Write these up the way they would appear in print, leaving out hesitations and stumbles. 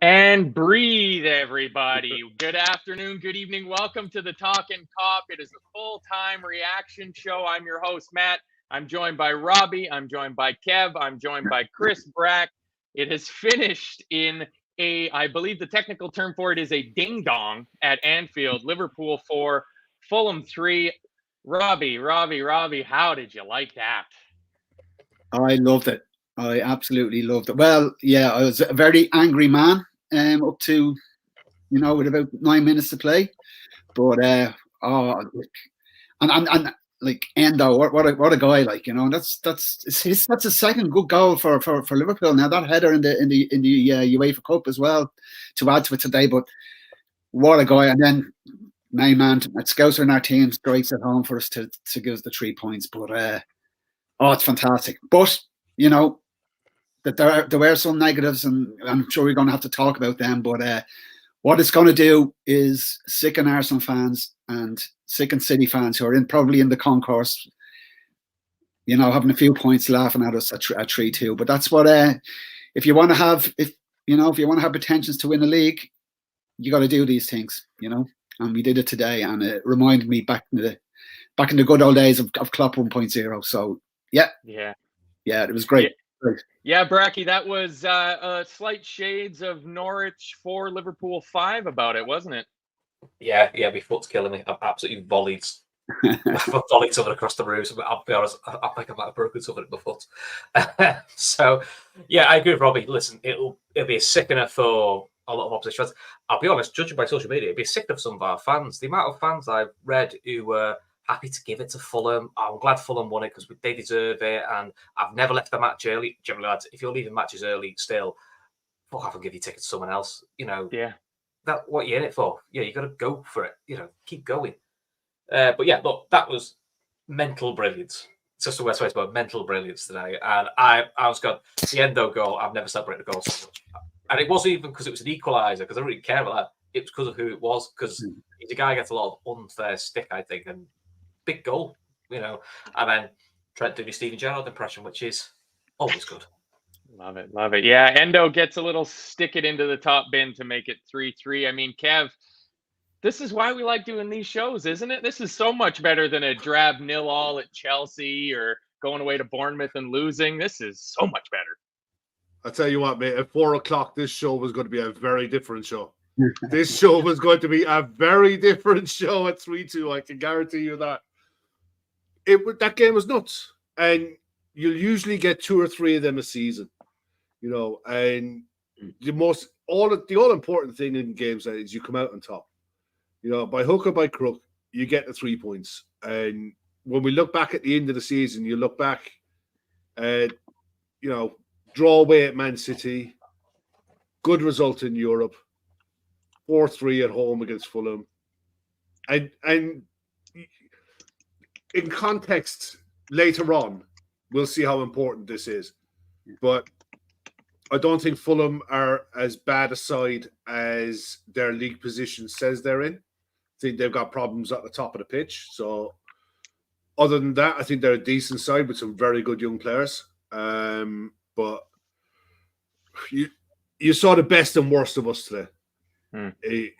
And breathe, everybody. Good afternoon, good evening. Welcome to the Talkin Kop. It is a full-time reaction show. I'm your host, Matt. I'm joined by Robbie. I'm joined by Kev. I'm joined by Chris Brack. It has finished in I believe the technical term for it is a ding-dong at Anfield. Liverpool 4, Fulham 3. Robbie, how did you like that? I loved it. I absolutely loved it. Well, yeah, I was a very angry man up to, with about 9 minutes to play. But and like Endo, what a guy! Like, that's a second good goal for Liverpool. Now that header in the UEFA Cup as well to add to it today. But what a guy! And then main man at Scouser in our team strikes it home for us to give us the 3 points. But it's fantastic. But that there were some negatives, and I'm sure we're going to have to talk about them. But what it's going to do is sicken Arsenal fans and sicken City fans who are probably in the concourse, having a few points laughing at us at 3-2. But that's what if you want to have pretensions to win the league, you got to do these things, And we did it today, and it reminded me back in the good old days of Klopp 1.0. So yeah, it was great. Yeah, Bracky, that was slight shades of Norwich 4, Liverpool 5 about it, wasn't it? Yeah, my foot's killing me. I've absolutely volleyed something across the room. So I'll be honest, I think I might have broken something at my foot. So, yeah, I agree with Robbie. Listen, it'll be a sickener for a lot of opposition fans. I'll be honest, judging by social media, it'd be a sickener for some of our fans. The amount of fans I've read who were happy to give it to Fulham. I'm glad Fulham won it because they deserve it. And I've never left the match early. Generally, lads, if you're leaving matches early still, fuck off and give your ticket to someone else. Yeah. That what you're in it for. Yeah, you got to go for it. Keep going. But yeah, look, that was mental brilliance. It's just the best way to put mental brilliance today. And I was got the Endo goal. I've never celebrated a goal so much. And it wasn't even because it was an equaliser, because I don't really care about that. It was because of who it was, because the guy gets a lot of unfair stick, I think, and big goal, and then Trent doing his Steven Gerrard impression, which is always good. Love it. Yeah, Endo gets a little stick it into the top bin to make it 3-3. I mean, Kev, this is why we like doing these shows, isn't it? This is so much better than a drab 0-0 at Chelsea or going away to Bournemouth and losing. This is so much better. I'll tell you what, mate, at 4 o'clock, this show was going to be a very different show. This show was going to be a very different show at 3-2. I can guarantee you that. That game was nuts. And you'll usually get 2 or 3 of them a season. And the all important thing in games is you come out on top. By hook or by crook, you get the 3 points. And when we look back at the end of the season, you look back at, draw away at Man City, good result in Europe, 4-3 at home against Fulham. And in context, later on, we'll see how important this is. But I don't think Fulham are as bad a side as their league position says they're in. I think they've got problems at the top of the pitch. So other than that, I think they're a decent side with some very good young players. But you saw the best and worst of us today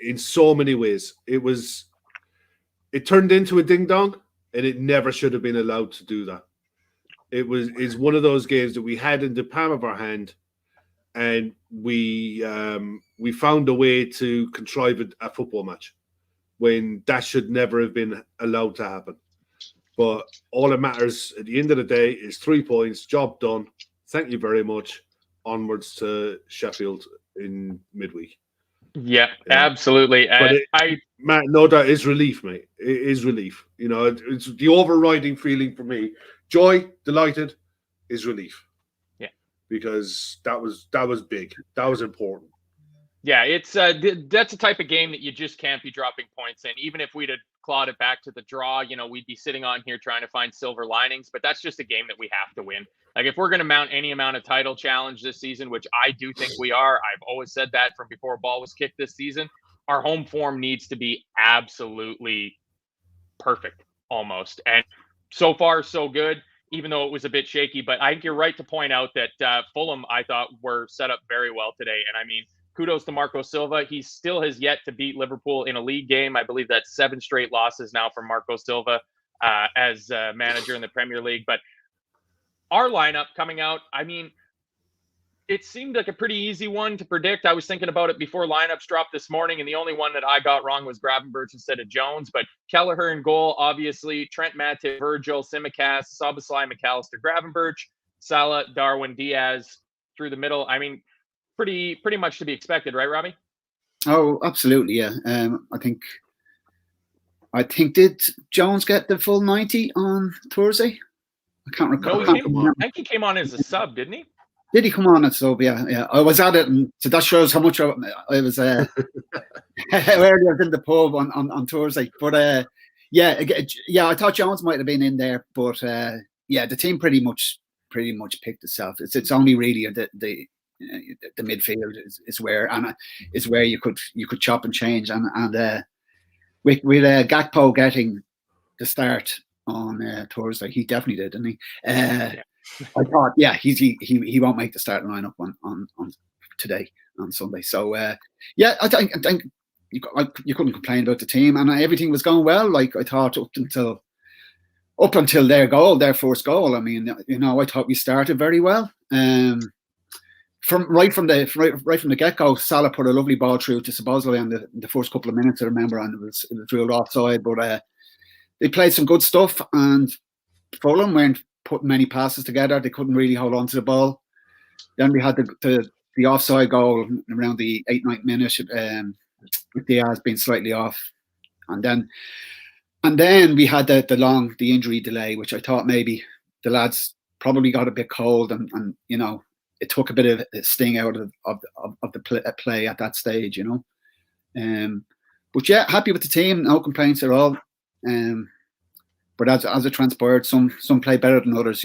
in so many ways. It turned into a ding-dong, and it never should have been allowed to do that. It's one of those games that we had in the palm of our hand, and we found a way to contrive a football match when that should never have been allowed to happen. But all that matters at the end of the day is 3 points, job done. Thank you very much. Onwards to Sheffield in midweek. Yeah, absolutely. Matt, no, that is relief, mate. It is relief. It's the overriding feeling for me. Joy, delighted, is relief. Yeah, because that was big. That was important. Yeah, it's that's the type of game that you just can't be dropping points in. Even if we'd have clawed it back to the draw, we'd be sitting on here trying to find silver linings. But that's just a game that we have to win. Like, if we're going to mount any amount of title challenge this season, which I do think we are, I've always said that from before a ball was kicked this season, our home form needs to be absolutely perfect, almost. And so far, so good, even though it was a bit shaky. But I think you're right to point out that Fulham, I thought, were set up very well today. And I mean, kudos to Marco Silva. He still has yet to beat Liverpool in a league game. I believe that's 7 straight losses now for Marco Silva as manager in the Premier League. But our lineup coming out, I mean, it seemed like a pretty easy one to predict. I was thinking about it before lineups dropped this morning, and the only one that I got wrong was Gravenberch instead of Jones. But Kelleher in goal, obviously. Trent Matip, Virgil, Tsimikas, Szoboszlai, McAllister, Gravenberch, Salah, Darwin, Diaz through the middle. I mean, pretty much to be expected, right, Robbie? Oh, absolutely, yeah. I think did Jones get the full 90 on Thursday? I can't recall. No, I think he came on as a sub, didn't he? Did he come on at sub? Yeah. I was at it, and so that shows how much I was early. I was in the pub on Thursday. But I thought Jones might have been in there, but the team pretty much picked itself. It's only really the midfield is where you could chop and change, and with Gakpo getting the start on Thursday, he definitely did, didn't he? I thought, he won't make the starting lineup on today on Sunday. So I think you couldn't complain about the team, and everything was going well. Like I thought up until their first goal. I mean, I thought we started very well. From the get-go, Salah put a lovely ball through to Szoboszlai in the first couple of minutes, I remember, and it was ruled offside. But they played some good stuff, and Fulham weren't putting many passes together. They couldn't really hold on to the ball. Then we had the offside goal around the 8-9 minute, with Diaz being slightly off, and then we had the injury delay, which I thought maybe the lads probably got a bit cold, and it took a bit of a sting out of the play at that stage, But yeah, happy with the team, no complaints at all. But as it transpired, some play better than others,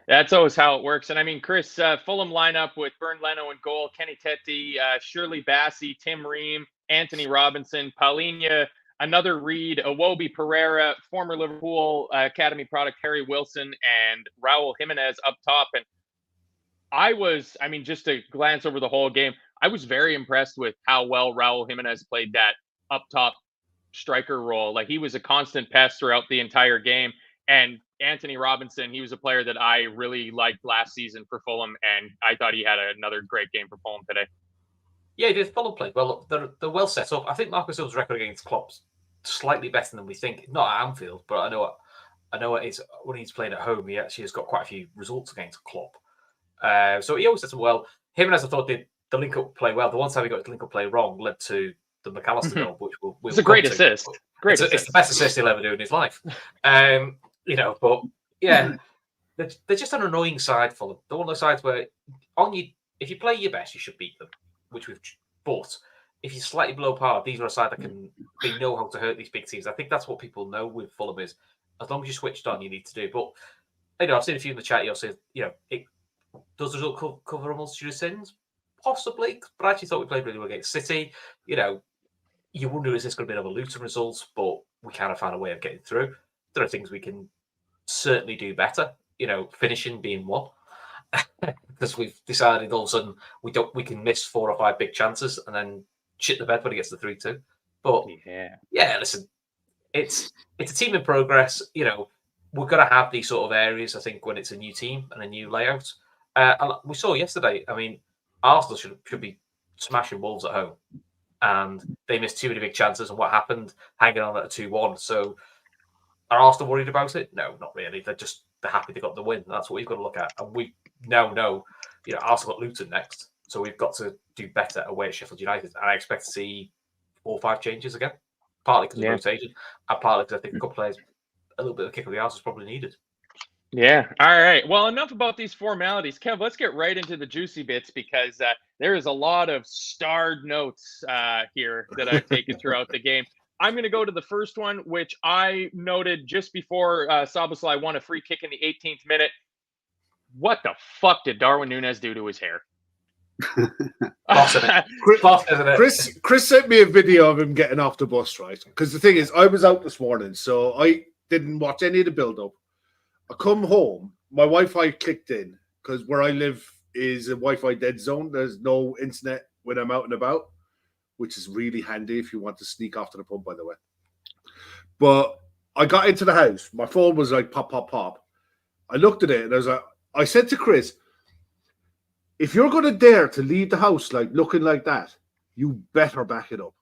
That's always how it works. And I mean, Chris, Fulham lineup with Bernd Leno in goal, Kenny Tetti, Shirley Bassey, Tim Ream, Anthony Robinson, Paulinho, another Reed, Iwobi Pereira, former Liverpool Academy product Harry Wilson, and Raul Jimenez up top. And just to glance over the whole game, I was very impressed with how well Raul Jimenez played that up top striker role. Like, he was a constant pest throughout the entire game. And Anthony Robinson, he was a player that I really liked last season for Fulham, and I thought he had another great game for Fulham today. Yeah, he did. Fulham played well. They're well set up. I think Marco Silva's record against Klopp's slightly better than we think. Not at Anfield, but I know it is when he's playing at home. He actually has got quite a few results against Klopp. So he always sets up well. Jimenez, I thought, did the link-up play well. The one time he got the link-up play wrong led to the McAllister goal, which we'll it's a great assist. It's the best assist he'll ever do in his life. But yeah, they're just an annoying side for them. They're one of those sides where if you play your best, you should beat them, but if you're slightly below par, these are a side that they know how to hurt these big teams. I think that's what people know with Fulham is, as long as you're switched on, you need to do. But I've seen a few in the chat. You'll say, does the result cover a multitude of sins? Possibly, but I actually thought we played really well against City. You wonder, is this going to be another Luton result? But we kind of found a way of getting through. There are things we can certainly do better. Finishing being one, because we've decided all of a sudden we can miss 4 or 5 big chances and then shit the bed when it gets to 3-2. But listen, it's a team in progress. We're going to have these sort of areas, I think, when it's a new team and a new layout. And we saw yesterday, I mean, Arsenal should be smashing Wolves at home, and they missed too many big chances. And what happened? Hanging on at a 2-1. So are Arsenal worried about it? No, not really. They're happy they got the win. That's what we've got to look at. And we now know, Arsenal got Luton next, so we've got to do better away at Sheffield United. And I expect to see 4 or 5 changes again, partly because of rotation, and partly because I think a couple players, a little bit of kick of the arse is probably needed. Yeah. All right. Well, enough about these formalities. Kev, let's get right into the juicy bits, because there is a lot of starred notes here that I've taken throughout the game. I'm going to go to the first one, which I noted just before Szoboszlai won a free kick in the 18th minute. What the fuck did Darwin Núñez do to his hair? Chris sent me a video of him getting off the bus, right? Because the thing is, I was out this morning, so I didn't watch any of the build-up. I come home, my Wi-Fi clicked in, because where I live, is a Wi-Fi dead zone. There's no internet when I'm out and about, which is really handy if you want to sneak off to the pub, by the way. But I got into the house. My phone was like pop, pop, pop. I looked at it and I said to Chris, if you're going to dare to leave the house like looking like that, you better back it up.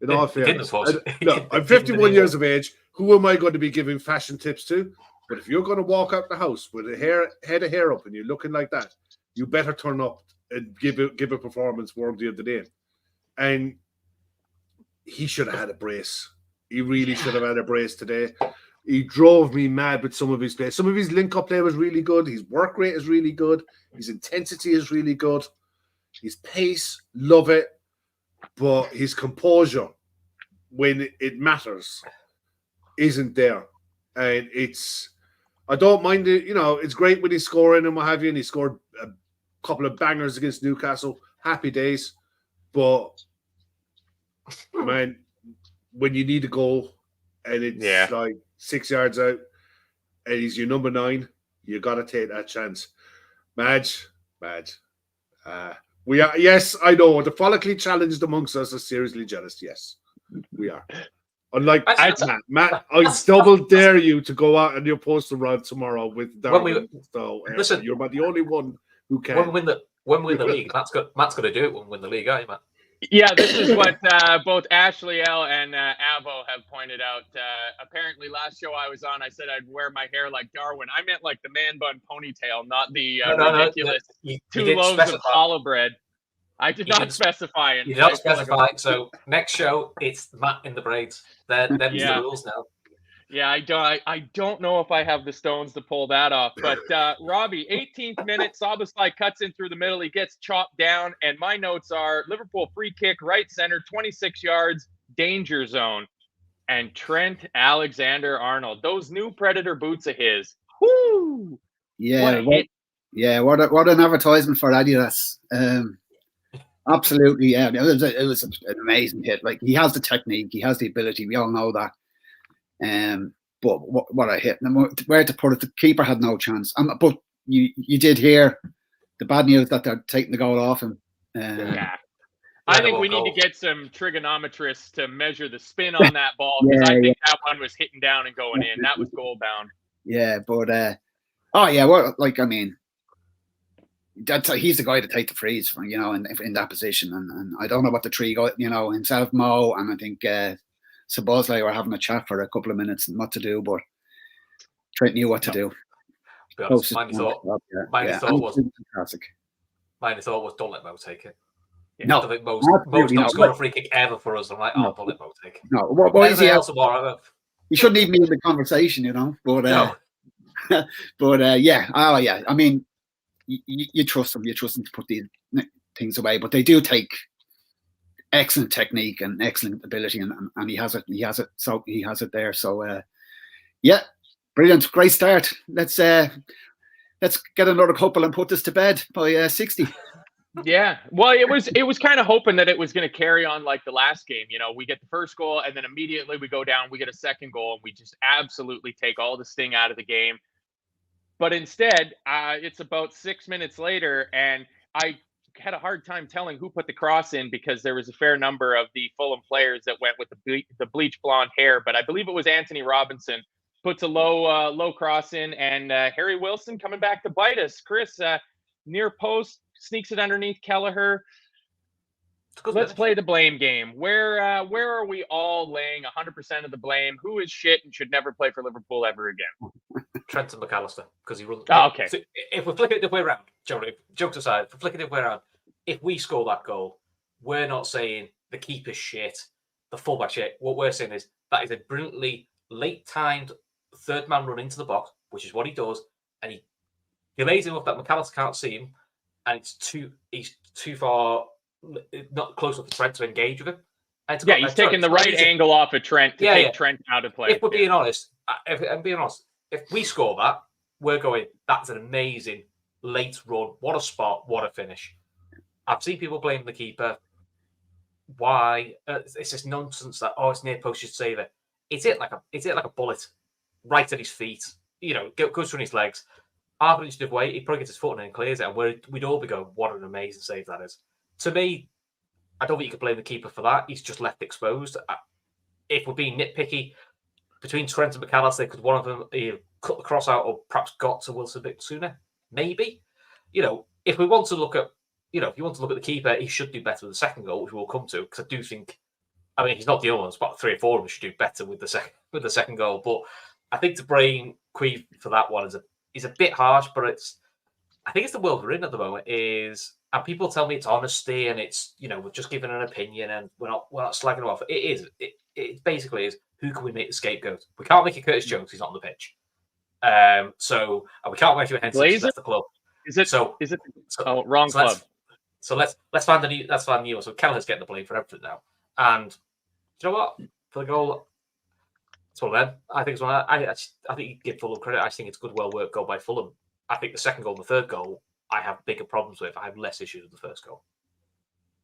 In all fairness, look, I'm 51 years of age. Who am I going to be giving fashion tips to? But if you're going to walk out the house with a head of hair up and you're looking like that, you better turn up and give a performance worthy of the name. And he should have had a brace. He really should have had a brace today. He drove me mad with some of his play. Some of his link-up play was really good. His work rate is really good. His intensity is really good. His pace, love it. But his composure, when it matters, isn't there. And I don't mind it. It's great when he's scoring and what have you. And he scored a couple of bangers against Newcastle. Happy days. But, man, when you need a goal and it's like 6 yards out and he's your number 9, you got to take that chance. Madge. We are, yes, I know. The follically challenged amongst us are seriously jealous. Yes, we are. Unlike Matt, I double dare you to go out and your poster run tomorrow with Darwin. Listen, you're about the only one who can. When we win the league, Matt's going to do it when we win the league, aren't you, Matt? Yeah, this is what both Ashley L and Avo have pointed out. Apparently, last show I was on, I said I'd wear my hair like Darwin. I meant like the man bun ponytail, not the ridiculous two loaves of challah bread. I did not specify it. You did not specify. So next show, it's Matt in the braids. Them's the rules now. Yeah, I don't know if I have the stones to pull that off. But Robbie, 18th minute, Szoboszlai cuts in through the middle. He gets chopped down. And my notes are Liverpool free kick, right center, 26 yards, danger zone. And Trent Alexander-Arnold, those new Predator boots of his. Whoo! Yeah, what an advertisement for Adidas. Absolutely, yeah. It was an amazing hit. Like, he has the technique, he has the ability. We all know that. But what a hit! And where to put it? The keeper had no chance. But you did hear the bad news that they're taking the goal off him. I think we need to get some trigonometrists to measure the spin on that ball, because I think that one was hitting down and going in. That was goal bound. Yeah, but he's the guy to take the freeze, in that position. And I don't know what the three got, himself, Mo, and I think Szoboszlai were having a chat for a couple of minutes and what to do, but Trent knew what to do. My thought was don't let Mo take it. No, I don't think Mo's not scored a free kick ever for us. I'm like, don't let Mo take it. No, what is he else? He shouldn't even be in the conversation, But I mean, you trust them. You trust them to put these things away, but they do take excellent technique and excellent ability, and he has it. So he has it there. So brilliant, great start. Let's get another couple and put this to bed by 60. Yeah, well, it was kind of hoping that it was going to carry on like the last game. We get the first goal, and then immediately we go down. We get a second goal, and we just absolutely take all the sting out of the game. But instead, it's about 6 minutes later, and I had a hard time telling who put the cross in, because there was a fair number of the Fulham players that went with the bleach blonde hair. But I believe it was Anthony Robinson puts a low cross in, and Harry Wilson coming back to bite us. Chris, near post, sneaks it underneath Kelleher. Let's play the blame game. Where are we all laying 100% of the blame? Who is shit and should never play for Liverpool ever again? Trent and McAllister, because he runs. Oh, okay. So if we flick it the way around, jokes aside, if we flick it the way around, if we score that goal, we're not saying the keeper's shit, the fullback shit. What we're saying is that is a brilliantly late-timed third man run into the box, which is what he does, and he lays him up that McAllister can't see him, and he's too far, not close enough to Trent to engage with him. He's taking the right angle off of Trent to take Trent out of play. If we're being honest, if we score that, we're going, that's an amazing late run. What a spot, what a finish. I've seen people blame the keeper. Why? It's this nonsense that, it's near post, should save it. It's hit like a bullet right at his feet. Goes through his legs. half an inch of weight, he probably gets his foot in and clears it, and we'd all be going, what an amazing save that is. To me, I don't think you can blame the keeper for that. He's just left exposed. If we're being nitpicky, between Trent and McAllister, could one of them either cut the cross out or perhaps got to Wilson a bit sooner? Maybe. If we want to look at, if you want to look at the keeper, he should do better with the second goal, which we'll come to, because I do think, he's not the only one. It's about 3 or 4 of them should do better with the second goal. But I think to blame Queeve for that one is a bit harsh, but I think it's the world we're in at the moment. And people tell me it's honesty and it's we're just giving an opinion and we're not slagging him off. It is. It basically is, who can we make the scapegoat? We can't make it Curtis Jones. He's not on the pitch. So we can't make it Henson. He's left the club. Is it? Wrong club. So let's find a new. Let's find a new one. So Kelleher's getting the blame for everything now. And do you know what? For the goal, it's one of them. I think it's one. I think you give Fulham credit. I think it's a good, well worked goal by Fulham. I think the second goal and the third goal, I have bigger problems with. I have less issues with the first goal.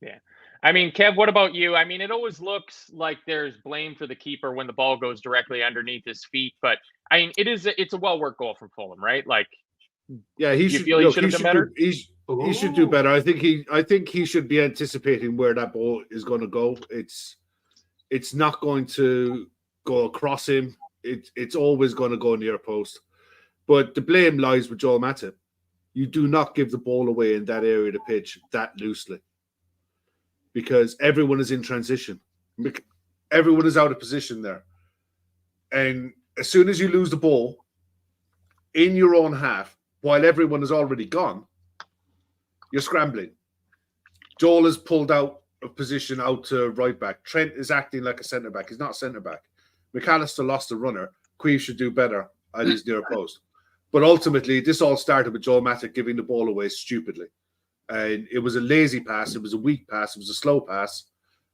Yeah. Kev, what about you? It always looks like there's blame for the keeper when the ball goes directly underneath his feet, but it's a well-worked goal from Fulham, right? Yeah, he should have done better. He should do better. I think he should be anticipating where that ball is going to go. It's not going to go across him. It's always going to go near a post. But the blame lies with Joel Matip. You do not give the ball away in that area of the pitch that loosely, because everyone is in transition. Everyone is out of position there. And as soon as you lose the ball in your own half, while everyone is already gone, you're scrambling. Joel is pulled out of position out to right back. Trent is acting like a centre-back. He's not a centre-back. McAllister lost the runner. Queeve should do better at his near post. But ultimately, this all started with Joel Matip giving the ball away stupidly. And it was a lazy pass. It was a weak pass. It was a slow pass.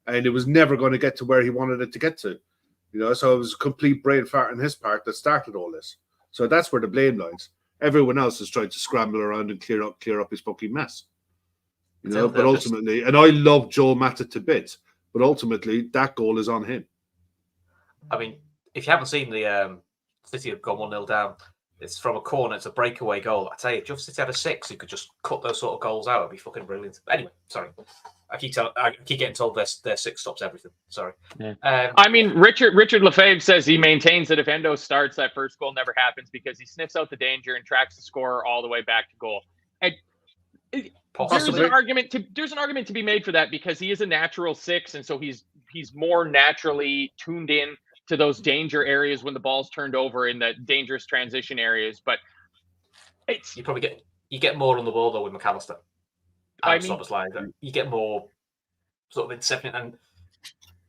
And it was never going to get to where he wanted it to get to. So it was a complete brain fart on his part that started all this. So that's where the blame lies. Everyone else is trying to scramble around and clear up his fucking mess. But ultimately, and I love Joel Matip to bits, but ultimately that goal is on him. If you haven't seen the City have gone 1-0 down, it's from a corner, it's a breakaway goal. I tell you, if City had a 6, you could just cut those sort of goals out. It'd be fucking brilliant. But anyway, sorry. I keep getting told their 6 stops everything. Sorry. Yeah. Richard Lefebvre says he maintains that if Endo starts, that first goal never happens because he sniffs out the danger and tracks the scorer all the way back to goal. And there's an argument to be made for that because he is a natural 6, and so he's more naturally tuned in to those danger areas when the ball's turned over in the dangerous transition areas. But you probably get more on the ball though with McAllister. You get more sort of interception and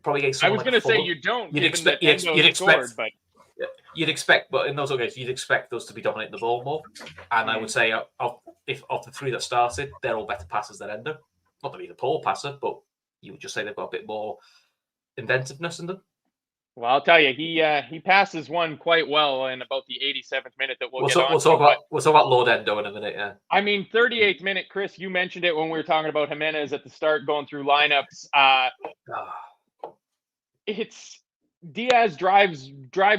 probably get. I was going to say you don't. You'd expect, but in those games, you'd expect us to be dominating the ball more. And I would say, if of the 3 that started, they're all better passers than Endo. Not that he's a poor passer, but you would just say they've got a bit more inventiveness in them. Well, I'll tell you, he passes one quite well in about the 87th minute that we'll talk about Lord Endo in a minute. Yeah. 38th minute, Chris. You mentioned it when we were talking about Jimenez at the start, going through lineups. It's Diaz drives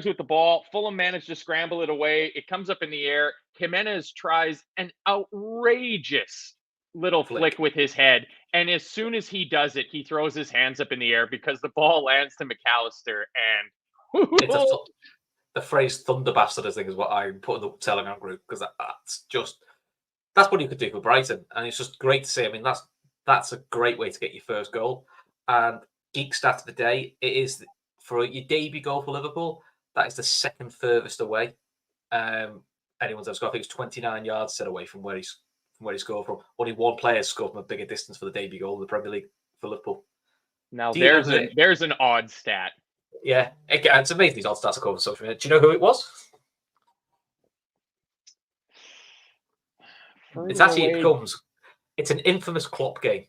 with the ball. Fulham managed to scramble it away. It comes up in the air. Jimenez tries an outrageous little flick with his head. And as soon as he does it, he throws his hands up in the air because the ball lands to McAllister. And the phrase "thunder bastard" I think is what I put in the Telegram group because that's what you could do for Brighton, and it's just great to see. That's a great way to get your first goal. And geek stat of the day: it is for your debut goal for Liverpool. That is the second furthest away anyone's ever scored. I think it's 29 yards set away from where he scored from. Only one player scored from a bigger distance for the debut goal in the Premier League for Liverpool. Now there's an odd stat. Yeah, it's amazing these odd stats are on social media. Do you know who it was? It's an infamous Klopp game.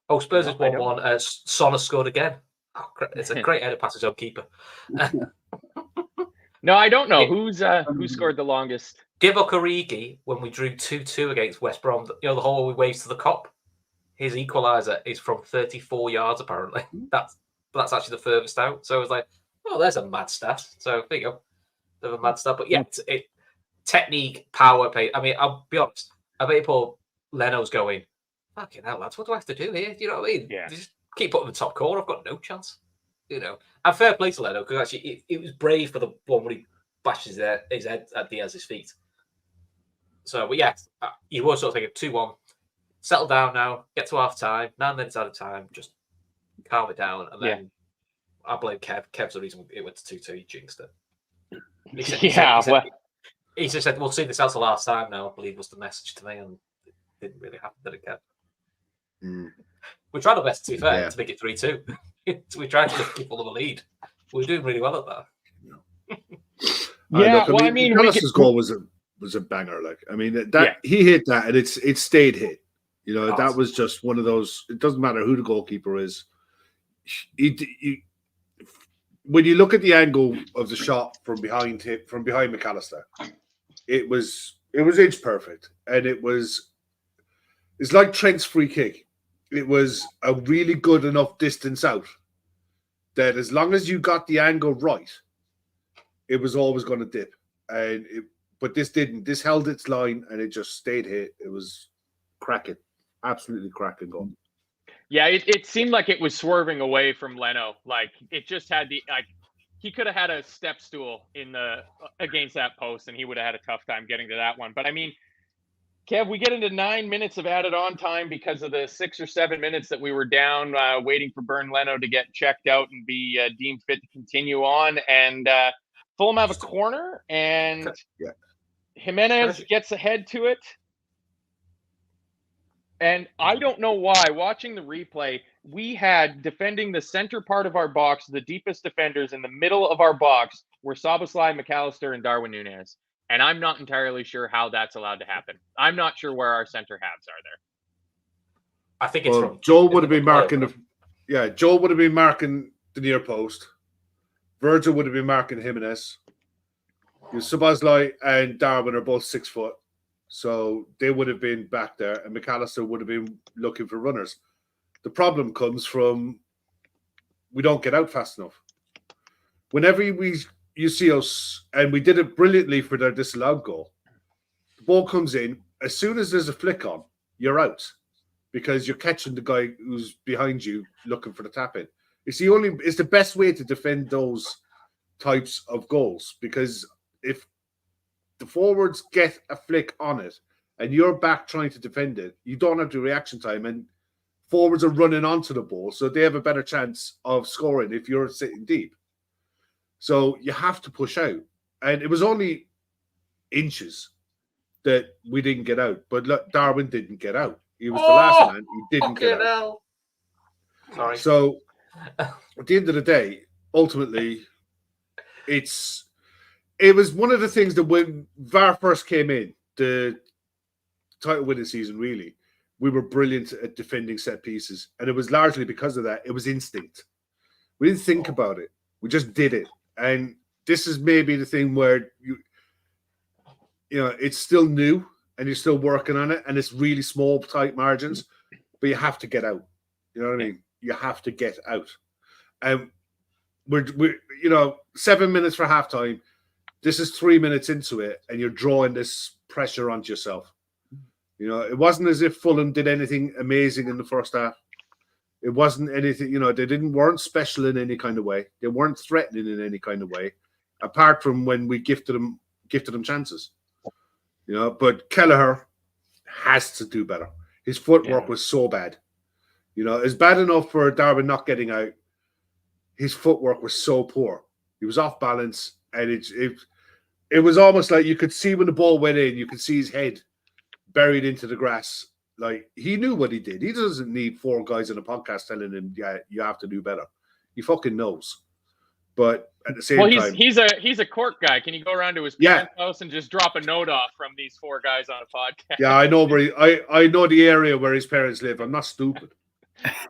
Oh, Spurs is 1-1. Son has scored again. It's a great header passage on keeper. No, I don't know who scored the longest. Divock Origi, when we drew 2-2 against West Brom, the whole way waves to the Kop. His equaliser is from 34 yards. Apparently, that's actually the furthest out. So I was like, Oh, there's a mad stat. So there you go. There's a mad stat. But yeah, it technique, power, pace. I mean, I'll be honest. I bet Paul Leno's going, fucking hell, lads, what do I have to do here? You know what I mean? Yeah. Just keep putting the top corner. I've got no chance. You know, and fair play to Leno because actually it was brave for the one when he bashes his head at Diaz's feet. So, but yeah, you were sort of thinking 2-1, settle down now, get to half time, 9 minutes out of time, just calm it down, and then I blame Kev. Kev's the reason it went to 2-2. He jinxed it. He just said, "We'll see this out till last time now." I believe was the message to me, and it didn't really happen, did it, Kev? We tried our best, to be fair, to make it 3-2. We tried to give people a lead. We were doing really well at that. I mean, Palace's goal was a banger. Like, I mean, he hit that, and it stayed hit. You know, that was just one of those. It doesn't matter who the goalkeeper is. When you look at the angle of the shot from behind McAllister, it was inch perfect, and it's like Trent's free kick. It was a really good enough distance out that as long as you got the angle right, it was always going to dip. But this didn't. This held its line, and it just stayed hit. It was cracking, absolutely cracking goal. Yeah, it seemed like it was swerving away from Leno. Like it just had he could have had a step stool against that post, and he would have had a tough time getting to that one. But I mean, Kev, we get into 9 minutes of added on time because of the 6 or 7 minutes that we were down, waiting for Bernd Leno to get checked out and be deemed fit to continue on. And Fulham have a corner, and Jimenez gets ahead to it. And I don't know why, watching the replay, we had defending the center part of our box, the deepest defenders in the middle of our box were Szoboszlai, McAllister, and Darwin Núñez. And I'm not entirely sure how that's allowed to happen. I'm not sure where our center halves are there. I think it's from Joel would have been marking Joel would have been marking the near post. Virgil would have been marking Jimenez. Szoboszlai and Darwin are both 6 foot. So they would have been back there, and McAllister would have been looking for runners. The problem comes from we don't get out fast enough. Whenever you see us, and we did it brilliantly for their disallowed goal, the ball comes in, as soon as there's a flick on, you're out because you're catching the guy who's behind you looking for the tap-in. It's the best way to defend those types of goals, because if the forwards get a flick on it and you're back trying to defend it, you don't have the reaction time, and forwards are running onto the ball, so they have a better chance of scoring if you're sitting deep. So you have to push out. And it was only inches that we didn't get out. But look, Darwin didn't get out. He was the last man. He didn't get out. Sorry. So at the end of the day, ultimately, it was one of the things that when VAR first came in, the title winning season, really, we were brilliant at defending set pieces. And it was largely because of that. It was instinct. We didn't think about it. We just did it. And this is maybe the thing where you know, it's still new and you're still working on it, and it's really small, tight margins, but you have to get out. You know what I mean? You have to get out. And we're 7 minutes for halftime. This is 3 minutes into it, and you're drawing this pressure onto yourself. You know, it wasn't as if Fulham did anything amazing in the first half. It wasn't anything, they weren't special in any kind of way. They weren't threatening in any kind of way, apart from when we gifted them chances. But Kelleher has to do better. His footwork was so bad. It's bad enough for Darwin not getting out. His footwork was so poor. He was off balance, and it was almost like you could see when the ball went in, you could see his head buried into the grass. Like, he knew what he did. He doesn't need 4 guys in a podcast telling him, yeah, you have to do better. He fucking knows. But at the same time, he's a Cork guy. Can you go around to his parents' house and just drop a note off from these 4 guys on a podcast? Yeah, I know where I know the area where his parents live. I'm not stupid.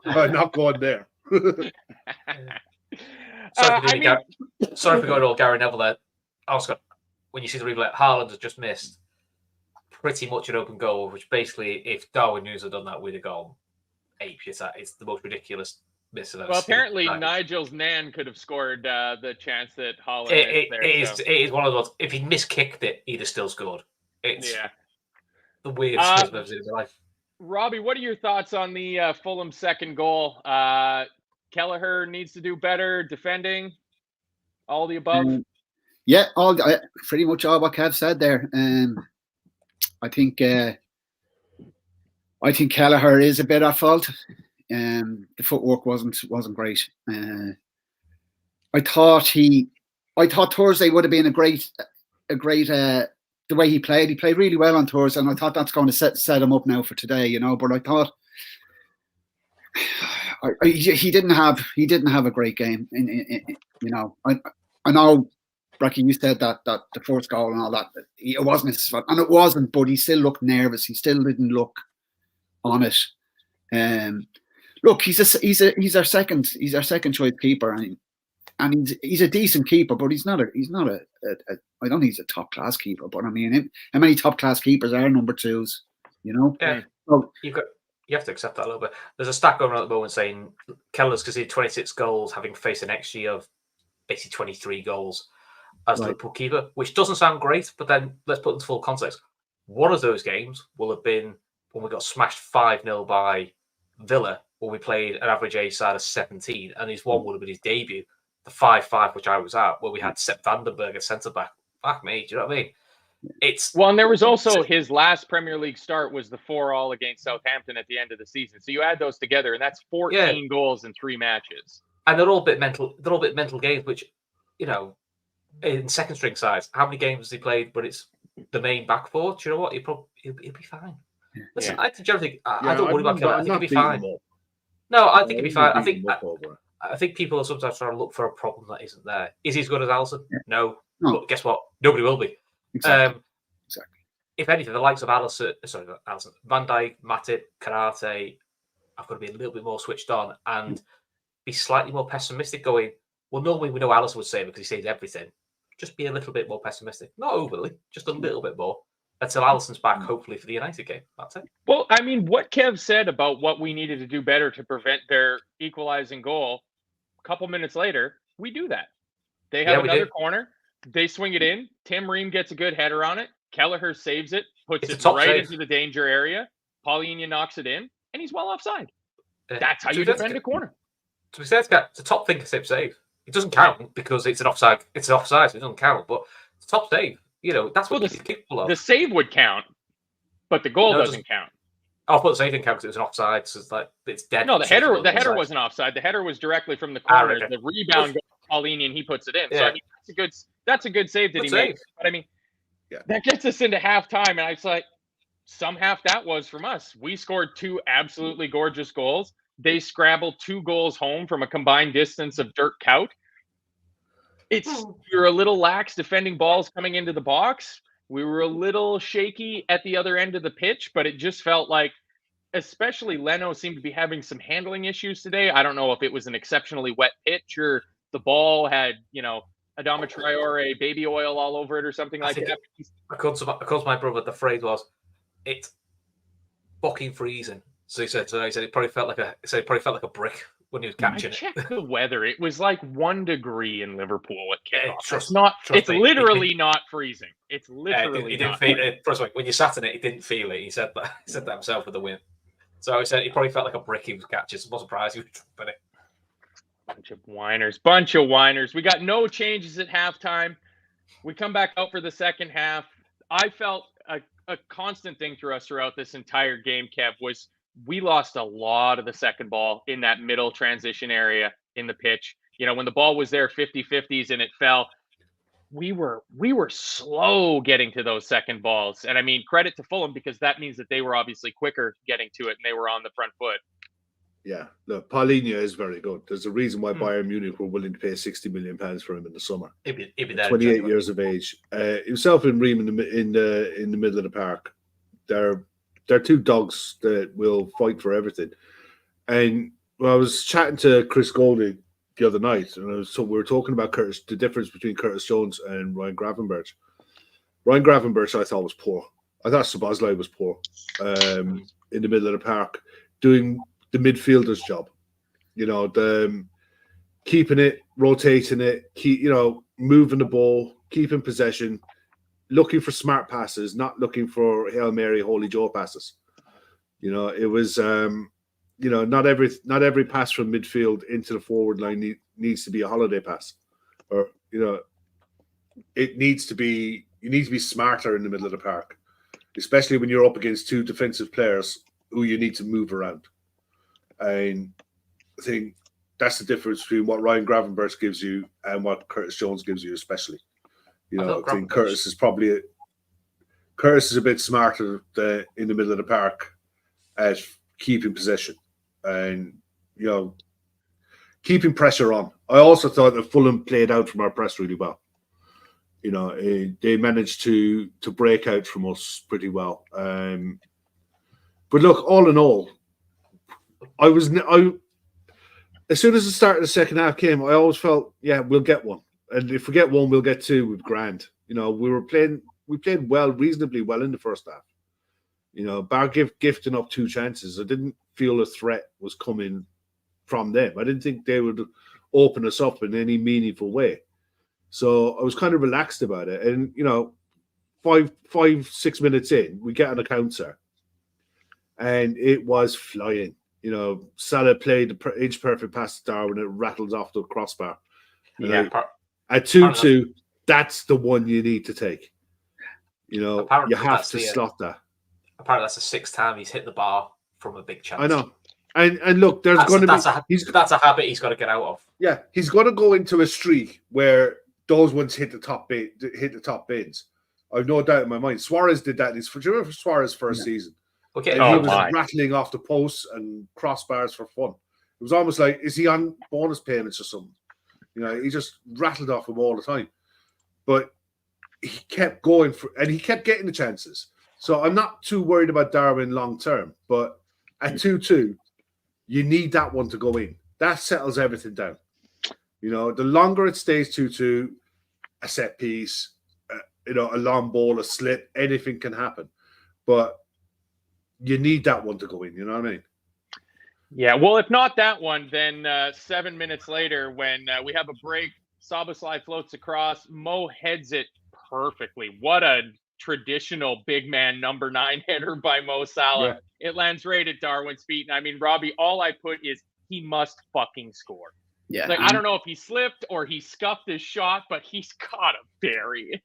I'm not going there. Sorry for going all Gary Neville there. Oscar, when you see the replay, Haaland has just missed pretty much an open goal, which basically, if Darwin Núñez had done that, we'd have gone apeshit. It's the most ridiculous missing those. Well, apparently Nigel's Nan could have scored the chance that Holland It missed there. it is one of those. If he miskicked it, he'd have still scored. It's the weirdest thing I've ever seen in my life. Robbie, what are your thoughts on the Fulham second goal? Kelleher needs to do better defending. All the above. Yeah, pretty much all what Kev said there. I think Kelleher is a bit at fault. The footwork wasn't great. I thought Thursday would have been a great the way he played. He played really well on Thursday, and I thought that's going to set him up now for today, you know. But I thought he didn't have a great game. You know, I know, Bracky, you said that the first goal and all that, it wasn't his fault, and it wasn't. But he still looked nervous. He still didn't look on it. Look, he's our second choice keeper, and he's a decent keeper, but he's not a I don't think he's a top class keeper. But I mean, how many top class keepers are number twos? You know, yeah. So, you have to accept that a little bit. There's a stat going on at the moment saying Keller's conceded 26 goals, having faced an XG of basically 23 goals as Liverpool keeper, which doesn't sound great. But then let's put it into full context. One of those games will have been when we got smashed 5-0 by Villa, when we played an average age side of 17, and his one would have been his debut, the 5-5, which I was at, where we had Sepp Vandenberg at centre back. Fuck me, do you know what I mean? And there was also his last Premier League start was the 4-4 against Southampton at the end of the season. So you add those together, and that's 14 goals in 3 matches. And they're all a bit mental. They're all a bit mental games, which, you know, in second string sides, how many games has he played? But it's the main back four. Do you know what? He'll be fine. Listen, I generally think I don't worry about Keller. I think he'll be fine. No, I think he'll be fine. I think people are sometimes trying to look for a problem that isn't there. Is he as good as Alisson? No. But guess what? Nobody will be. Exactly. If anything, the likes of Alisson, Van Dijk, Matip, Karate, I've got to be a little bit more switched on and be slightly more pessimistic. Going, well, normally we know Alisson would say because he says everything. Just be a little bit more pessimistic, not overly, just a little bit more. Until Alisson's back, hopefully, for the United game. That's it. Well, I mean, what Kev said about what we needed to do better to prevent their equalizing goal, a couple minutes later, we do that. They have another corner. They swing it in. Tim Ream gets a good header on it. Kelleher saves it, puts it right into the danger area. Paulinho knocks it in, and he's well offside. That's how you defend a corner. To be fair, it's a top thing to save. It doesn't count because it's an offside. It's an offside, so it doesn't count. But it's a top save. You know, that's what he's capable of. The save would count, but the goal doesn't count. Oh, but the save didn't count because it was an offside, so it's dead. No, the header wasn't offside. The header was directly from the corner. Right. The rebound goes to Paulinho, and he puts it in. Yeah. So I mean, that's a good save that he made. But I mean, that gets us into halftime, and it's like some half that was from us. We scored 2 absolutely gorgeous goals. They scrabbled 2 goals home from a combined distance of Dirk Kuyt. You're a little lax defending balls coming into the box. We were a little shaky at the other end of the pitch, but it just felt like, especially Leno seemed to be having some handling issues today. I don't know if it was an exceptionally wet pitch or the ball had, Adama Traore baby oil all over it or something like that. According to my brother, the phrase was, "It's fucking freezing." So he said it probably felt like a brick when he was catching it. Check the weather. It was like 1 degree in Liverpool at kickoff. It's literally not freezing. It's literally he didn't feel it. First of all, when you sat in it, he didn't feel it. He said that himself with the win. So he said he probably felt like a brick he was catching. So I'm not surprised he was dropping it. Bunch of whiners. We got no changes at halftime. We come back out for the second half. I felt a constant thing through us throughout this entire game, Kev, was we lost a lot of the second ball in that middle transition area in the pitch. When the ball was there 50-50s and it fell, we were slow getting to those second balls. And I mean, credit to Fulham because that means that they were obviously quicker getting to it and they were on the front foot. Yeah, look, Paulinho is very good. There's a reason why Bayern Munich were willing to pay £60 million for him in the summer. He'd be 28 years of age. Himself and Ream in the middle of the park. They're 2 dogs that will fight for everything. And I was chatting to Chris Golding the other night, and we were talking about the difference between Curtis Jones and Ryan Gravenberch. Ryan Gravenberch, I thought, was poor. I thought Szoboszlai was poor in the middle of the park, doing the midfielder's job. the keeping it, rotating it, moving the ball, keeping possession, looking for smart passes, not looking for Hail Mary, Holy Joe passes. It was, not every pass from midfield into the forward line needs to be a holiday pass, or it needs to be. You need to be smarter in the middle of the park, especially when you're up against two defensive players who you need to move around. And I think that's the difference between what Ryan Gravenberch gives you and what Curtis Jones gives you, especially. I think Curtis is a bit smarter in the middle of the park at keeping possession and keeping pressure on. I also thought that Fulham played out from our press really well. They managed to break out from us pretty well. But look, all in all, as soon as the start of the second half came, I always felt, we'll get one, and if we get one, we'll get two with grand. We played reasonably well in the first half. Bar gifting up two chances, I didn't feel a threat was coming from them. I didn't think they would open us up in any meaningful way. So I was kind of relaxed about it. And, 5-6 minutes in, we get on a counter. And it was flying. Salah played the inch-perfect pass to Darwin. It rattles off the crossbar. Yeah. At 2-2, that's the one you need to take. You have to slot that. Apparently, that's the sixth time he's hit the bar from a big chance. I know. And look, there's going to be... That's a habit he's got to get out of. Yeah, he's going to go into a streak where those ones hit the top bins. I've no doubt in my mind. Suarez did that. Do you remember Suarez' first season? Okay. And he was rattling off the posts and crossbars for fun. It was almost like, is he on bonus payments or something? He just rattled off them all the time. But he kept going and he kept getting the chances. So I'm not too worried about Darwin long term. But at 2-2, you need that one to go in. That settles everything down. The longer it stays 2-2, a set piece, a long ball, a slip, anything can happen. But you need that one to go in. You know what I mean? Yeah. Well, if not that one, then 7 minutes later, when we have a break, Szoboszlai floats across, Mo heads it perfectly. What a traditional big man number 9 header by Mo Salah. Yeah. It lands right at Darwin's feet. And I mean, Robbie, all I put is he must fucking score. Yeah. I don't know if he slipped or he scuffed his shot, but he's got to bury it.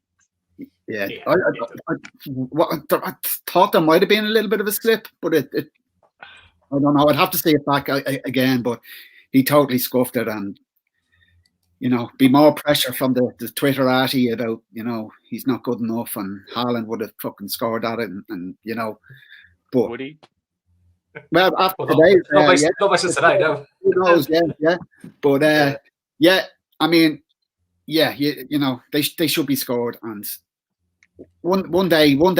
Yeah. I thought there might have been a little bit of a slip, but it I don't know. I'd have to see it back again, but he totally scuffed it, and be more pressure from the Twitterati about he's not good enough, and Haaland would have fucking scored at it, and but would he? Well, after today, not by today, no. Who knows? Yeah. But I mean, they should be scored, and one day we'll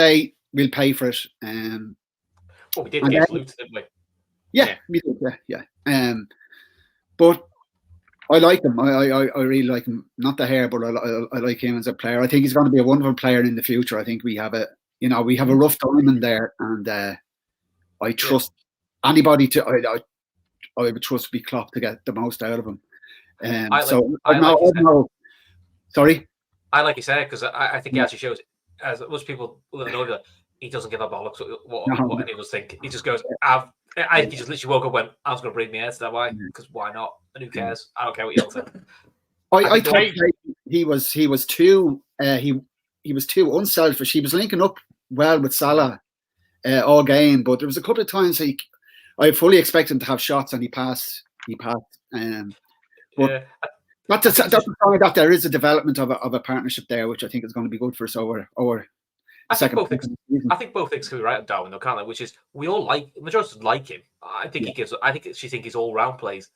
pay for it. We did get Luton, didn't we? Yeah, we did. Yeah. But I like him. I really like him. Not the hair, but I like him as a player. I think he's going to be a wonderful player in the future. I think we have a rough diamond there, and I trust anybody to. I would trust be Klopp to get the most out of him. Sorry. I like you said, because I think he actually shows, as most people will know, that he doesn't give a bollocks what anyone think. He just goes, I think he just literally woke up and went, I was going to bring my head to that way, because why not? And who cares? I don't care what you all think. I thought he was too unselfish. He was linking up well with Salah all game, but there was a couple of times I fully expected him to have shots, and he passed. But that's a sign that there is a development of a partnership there, which I think is going to be good for us over I think both things can be right on Darwin, though, can't they? Which is, we all majority like him. I think she think his all-round plays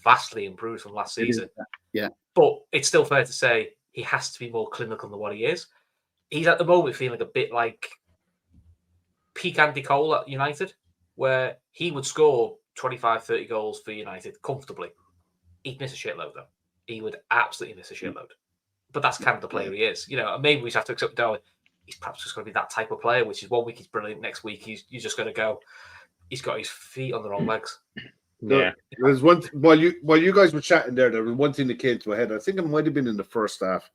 vastly improved from last season. Yeah. But it's still fair to say he has to be more clinical than what he is. He's at the moment feeling a bit like peak Andy Cole at United, where he would score 25, 30 goals for United comfortably. He'd miss a shitload, though. He would absolutely miss a shitload. But that's kind of the player he is. Maybe we just have to accept Darwin. He's perhaps just going to be that type of player, which is 1 week he's brilliant, next week you're just going to go, he's got his feet on the wrong legs. Yeah. There's one while you guys were chatting there was one thing that came to my head. I think it might have been in the first half.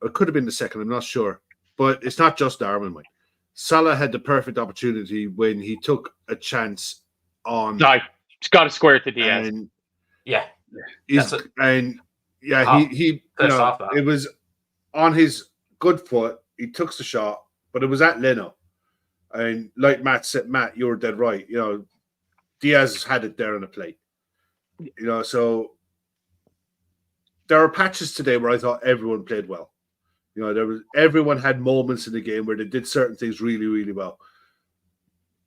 It could have been the second. I'm not sure. But it's not just Darwin, Mike. Salah had the perfect opportunity when he took a chance on. No, he's got to square it to Diaz. And Yeah. he it was on his good foot. He took the shot, but it was at Leno. And like Matt said, Matt, you were dead right. You know, Diaz had it there on the plate. You know, so there are patches today where I thought everyone played well. You know, everyone had moments in the game where they did certain things really, really well.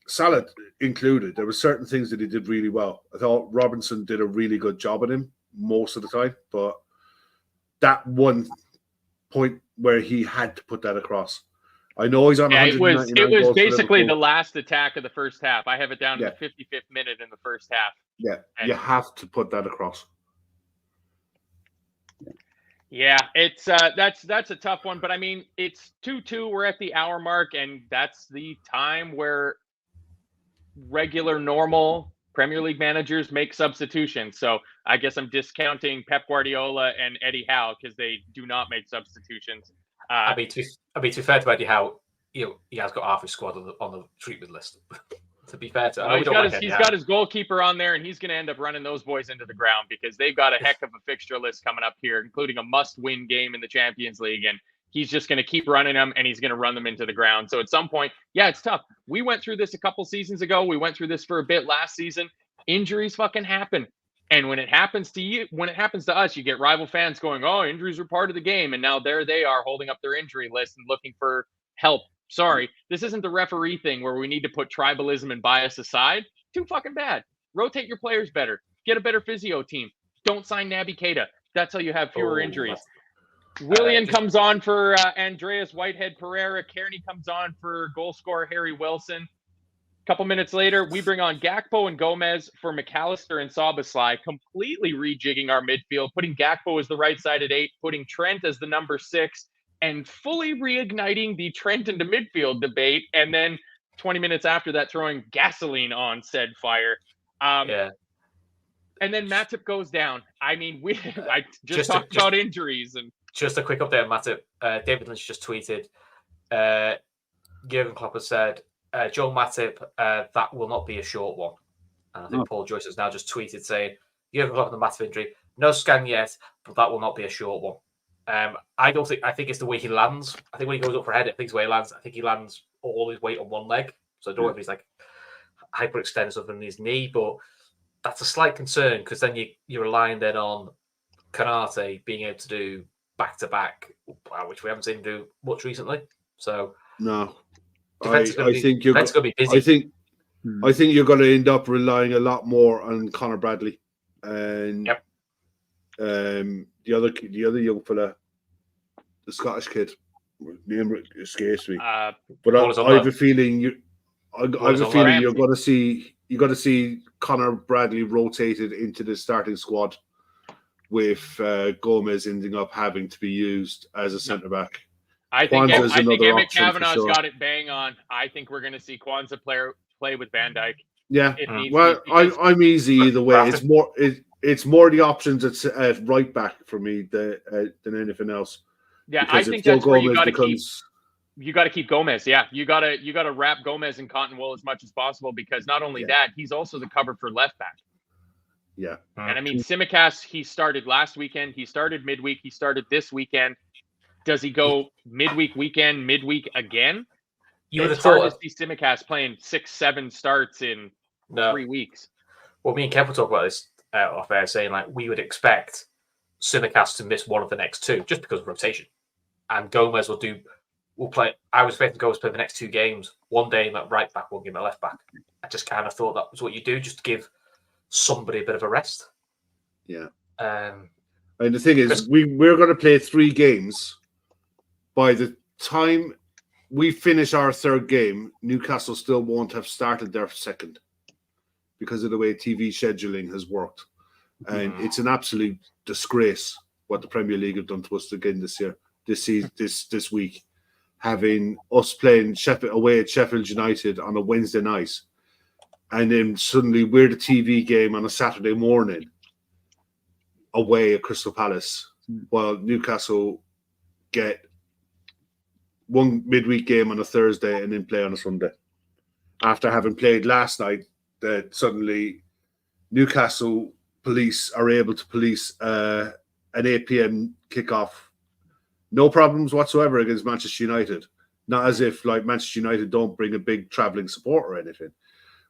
Salah included. There were certain things that he did really well. I thought Robinson did a really good job at him most of the time, but that one point where he had to put that across. I know he's on. Yeah, it was basically the last attack of the first half. I have it down to the 55th minute in the first half. Yeah, and you have to put that across. Yeah, it's that's a tough one, but I mean, it's 2-2. We're at the hour mark, and that's the time where regular, normal Premier League managers make substitutions. So I guess I'm discounting Pep Guardiola and Eddie Howe because they do not make substitutions. I mean, to be fair to Eddie Howe, he has got half his squad on the treatment list. To be fair to him, he's got his goalkeeper on there, and he's going to end up running those boys into the ground because they've got a heck of a fixture list coming up here, including a must-win game in the Champions League. And he's just going to keep running them, and he's going to run them into the ground. So at some point, yeah, it's tough. We went through this a couple seasons ago. We went through this for a bit last season. Injuries fucking happen. And when it happens to you, when it happens to us, you get rival fans going, oh, injuries are part of the game. And now there they are holding up their injury list and looking for help. Sorry, this isn't the referee thing where we need to put tribalism and bias aside. Too fucking bad. Rotate your players better. Get a better physio team. Don't sign Naby Keita. That's how you have fewer injuries. Willian comes on for Andreas Whitehead Pereira. Kearney comes on for goal scorer Harry Wilson. A couple minutes later, we bring on Gakpo and Gomez for McAllister and Szoboszlai, completely rejigging our midfield, putting Gakpo as the right-sided 8, putting Trent as the number 6, and fully reigniting the Trent into midfield debate. And then 20 minutes after that, throwing gasoline on said fire. And then Matip goes down. I mean, I just talked about injuries. And just a quick update on Matip. David Lynch just tweeted, Jurgen Klopp has said, Joel Matip, that will not be a short one. And I think Paul Joyce has now just tweeted saying, Jurgen Klopp and the Matip injury, no scan yet, but that will not be a short one. I think it's the way he lands. I think when he goes up for a head, I think it's the way he lands. I think he lands all his weight on one leg. So I don't know if he's like hyperextended something in his knee, but that's a slight concern because then you're relying then on Konate being able to do back-to-back, which we haven't seen him do much recently. So no. I think you're going to be busy. I think you're going to end up relying a lot more on Conor Bradley and the other young fella, the Scottish kid. Name escapes me. But I have a feeling you're going to see Conor Bradley rotated into the starting squad with Gomez ending up having to be used as a centre back. I think Emmett Kavanagh's got it bang on. I think we're going to see Kwanzaa play with Van Dijk. Yeah, I'm easy either way. It's more the options at right back for me than anything else. Yeah, because I think that's where you got to keep. You got to keep Gomez. Yeah, you got to wrap Gomez in cotton wool as much as possible because not only that, he's also the cover for left back. Yeah, and I mean Tsimikas, he started last weekend. He started midweek. He started this weekend. Does he go midweek again? You would have thought to see Tsimikas playing 6-7 starts in 3 weeks. Well, me and Kev will talk about this off air, saying like we would expect Tsimikas to miss one of the next 2 just because of rotation, and Gomez will play. I was expecting Gomez to play the next 2 games, one day in that right back, one game at left back. I just kind of thought that was what you do, just to give somebody a bit of a rest. Yeah. And the thing is, we're going to play 3 games. By the time we finish our 3rd game, Newcastle still won't have started their 2nd because of the way TV scheduling has worked. And it's an absolute disgrace what the Premier League have done to us again this year, this week, having us playing away at Sheffield United on a Wednesday night and then suddenly we're the TV game on a Saturday morning away at Crystal Palace, while Newcastle get one midweek game on a Thursday and then play on a Sunday. After having played last night, that suddenly Newcastle police are able to police an 8 p.m. kickoff, no problems whatsoever against Manchester United. Not as if like Manchester United don't bring a big travelling support or anything.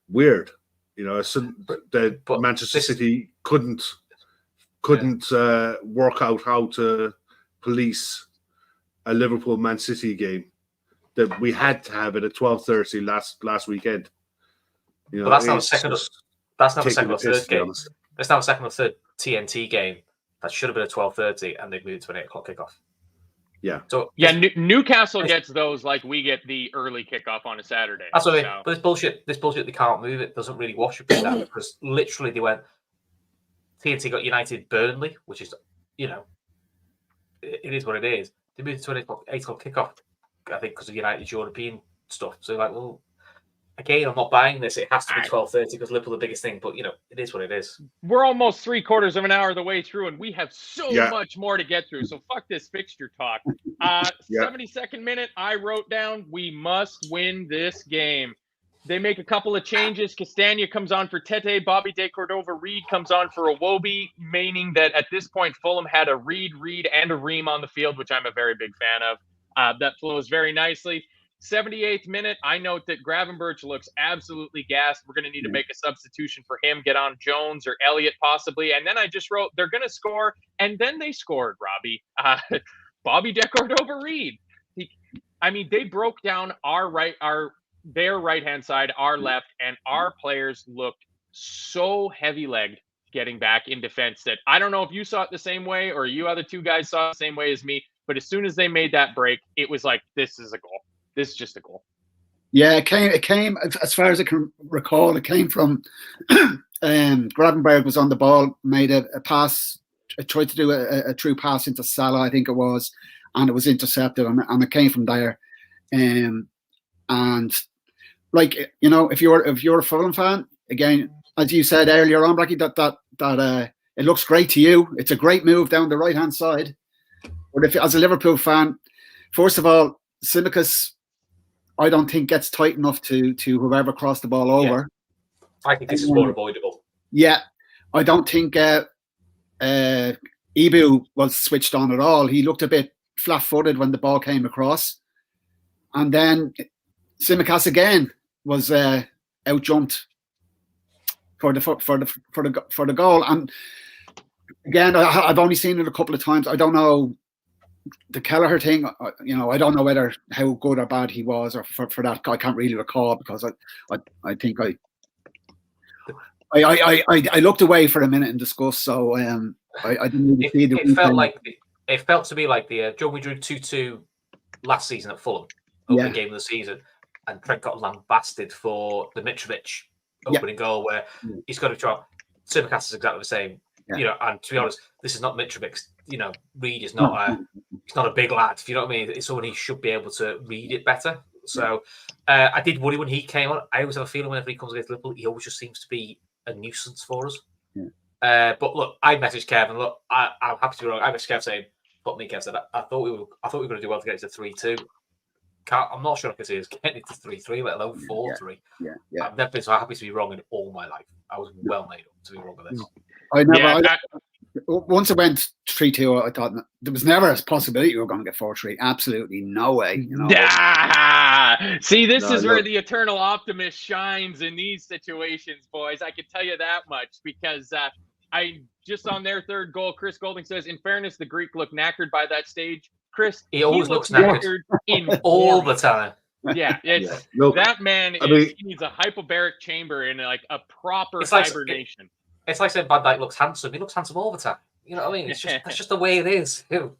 Weird, that Manchester City couldn't work out how to police a Liverpool Man City game that we had to have it at 12:30 last weekend. Well, that's not a second. That's not a second or third game. That's not a second or third TNT game. That should have been at 12:30, and they've moved to an 8 o'clock kickoff. Yeah. So Newcastle gets those like we get the early kickoff on a Saturday. That's what I mean. But it's bullshit. This bullshit. They can't move it. Doesn't really wash up in that because literally they went. TNT got United Burnley, which is, it is what it is. They moved to an 8 o'clock kickoff, I think, because of United's European stuff. So like, well, again, I'm not buying this. It has to be 12:30 because Liverpool the biggest thing. But it is what it is. We're almost 3/4 of an hour of the way through, and we have so much more to get through. So fuck this fixture talk. 72nd minute, I wrote down, we must win this game. They make a couple of changes. Castagna comes on for Tete. Bobby De Cordova-Reid comes on for Iwobi, meaning that at this point, Fulham had a Reid, and a Ream on the field, which I'm a very big fan of. That flows very nicely. 78th minute, I note that Gravenberch looks absolutely gassed. We're going to need to make a substitution for him, get on Jones or Elliott possibly. And then I just wrote, they're going to score. And then they scored, Robbie. Bobby De Cordova-Reid. They broke down their right-hand side, our left, and our players looked so heavy-legged getting back in defense that I don't know if you saw it the same way or you other two guys saw it the same way as me, but as soon as they made that break, it was like, this is a goal. This is just a goal. Yeah, it came as far as I can recall, it came from Gravenberch was on the ball, made a pass, tried to do a true pass into Salah, I think it was, and it was intercepted, and it came from there. And like, if you're a Fulham fan, again, as you said earlier on, Bracky, that it looks great to you. It's a great move down the right hand side. But if as a Liverpool fan, first of all, Tsimikas, I don't think gets tight enough to whoever crossed the ball over. I think this is more avoidable. Yeah, I don't think Ibu was switched on at all. He looked a bit flat-footed when the ball came across, and then Tsimikas again was out-jumped for the goal. And again, I've only seen it a couple of times. I don't know the Kelleher thing. I don't know how good or bad he was, or for that. I can't really recall because I think I looked away for a minute in disgust. So I didn't really see the. It felt to me like the Joe, we drew 2-2 last season at Fulham, opening game of the season, and Trent got lambasted for the Mitrovic opening goal where he's got to try. Tsimikas is exactly the same. And to be honest, this is not Mitrovic. Reid is not he's not a big lad. If you know what I mean, it's someone he should be able to read it better. So I did worry when he came on. I always have a feeling whenever he comes against Liverpool, he always just seems to be a nuisance for us. But look, I messaged Kevin. Look, I'm happy to be wrong. I messaged Kev saying, "But me, Kev said I thought we were going to do well to get it to 3-2. I'm not sure I can see us getting it to 3-3, let alone 4-3. I've never been so happy to be wrong in all my life. I was well made up to be wrong with this. Once it went 3-2, I thought there was never a possibility we were going to get 4-3. Absolutely no way. See, this is where the eternal optimist shines in these situations, boys. I can tell you that much because I just on their third goal, Chris Golding says, in fairness, the Greek looked knackered by that stage. Chris, he always looks knackered all the time. Yeah, that man he needs a hyperbaric chamber in like a proper hibernation. It's like saying Van Dijk looks handsome. He looks handsome all the time. You know what I mean? That's just the way it is. All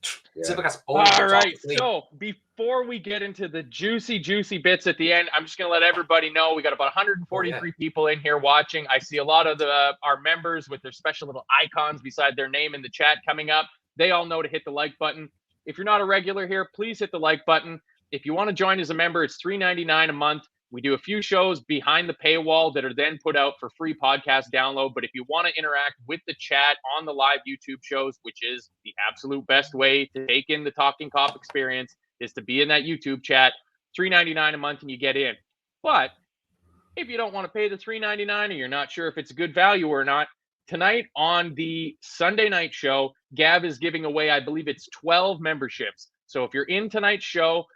right. So before we get into the juicy bits at the end, I'm just going to let everybody know we got about 143 people in here watching. I see a lot of our members with their special little icons beside their name in the chat coming up. They all know to hit the like button. If you're not a regular here, please hit the like button. If you want to join as a member, it's $3.99 a month. We do a few shows behind the paywall that are then put out for free podcast download. But if you want to interact with the chat on the live YouTube shows, which is the absolute best way to take in the Talkin Kop experience, is to be in that YouTube chat. $3.99 a month and you get in. But if you don't want to pay the $3.99 or you're not sure if it's a good value or not, tonight on the Sunday night show, Gav is giving away, I believe it's 12 memberships. So if you're in tonight's show,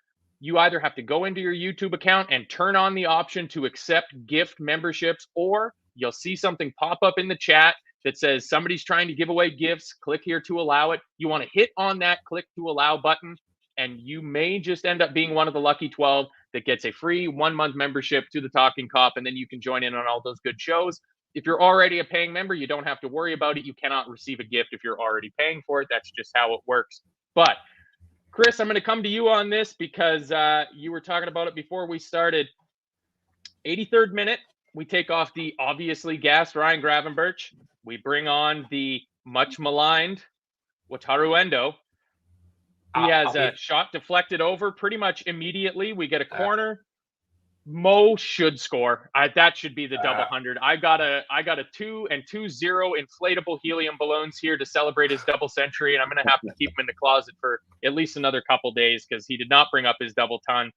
you either have to go into your YouTube account and turn on the option to accept gift memberships, or you'll see something pop up in the chat that says somebody's trying to give away gifts. Click here to allow it. You want to hit on that click to allow button, and you may just end up being one of the lucky 12 that gets a free 1-month membership to the Talkin Kop, and then you can join in on all those good shows. If you're already a paying member, you don't have to worry about it. You cannot receive a gift if you're already paying for it. That's just how it works. But Chris, I'm going to come to you on this because you were talking about it before we started. 83rd minute, we take off the obviously gassed Ryan Gravenberch. We bring on the much maligned Wataru Endo. He has a shot deflected over pretty much immediately. We get a corner. Mo should score. That should be the double 100. I got a 2 and 2-0 inflatable helium balloons here to celebrate his double century, and I'm going to have to keep him in the closet for at least another couple days because he did not bring up his double ton.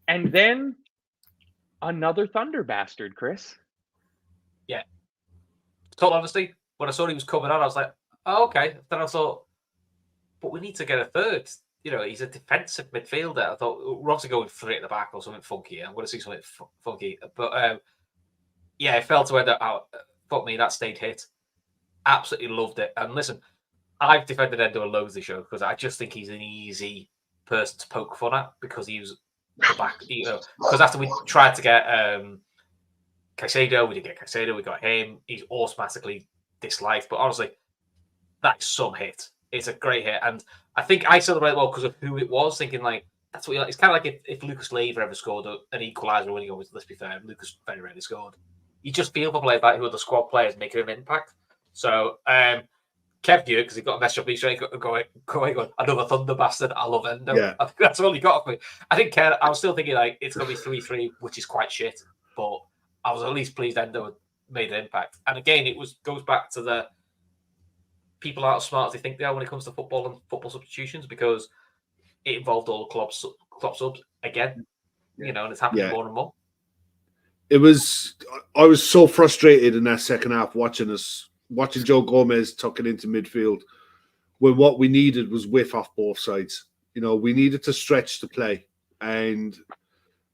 And then another Thunder bastard, Chris. Yeah. Total honesty, when I saw he was coming on, I was like, oh, okay. Then I thought, but we need to get a third. You know, he's a defensive midfielder. I thought we're obviously going 3 at the back or something funky. I'm going to see something funky. But yeah, it fell to end out. Fuck me, that stayed hit. Absolutely loved it. And listen, I've defended Endo loads this show because I just think he's an easy person to poke fun at because he was the back. You know, because after we tried to get Caicedo, we didn't get Caicedo, we got him. He's automatically disliked. But honestly, that's some hit. It's a great hit. And I think I celebrate well because of who it was, thinking like, that's what you like. It's kind of like if Lucas Leiva ever scored an equaliser when he goes, let's be fair, Lucas very rarely scored. You just feel for players like who are the squad players making an impact. So, Kev knew it because he got a message up each day going, another Thunder bastard. I love Endo. Yeah. I think that's all he got off me. I think I was still thinking like it's going to be 3-3, which is quite shit. But I was at least pleased Endo had made an impact. And again, goes back to the people aren't as smart as they think they are when it comes to football and football substitutions because it involved all club subs again, you know, and it's happening more and more. I was so frustrated in that second half watching Joe Gomez tuck it into midfield when what we needed was width off both sides. You know, we needed to stretch the play and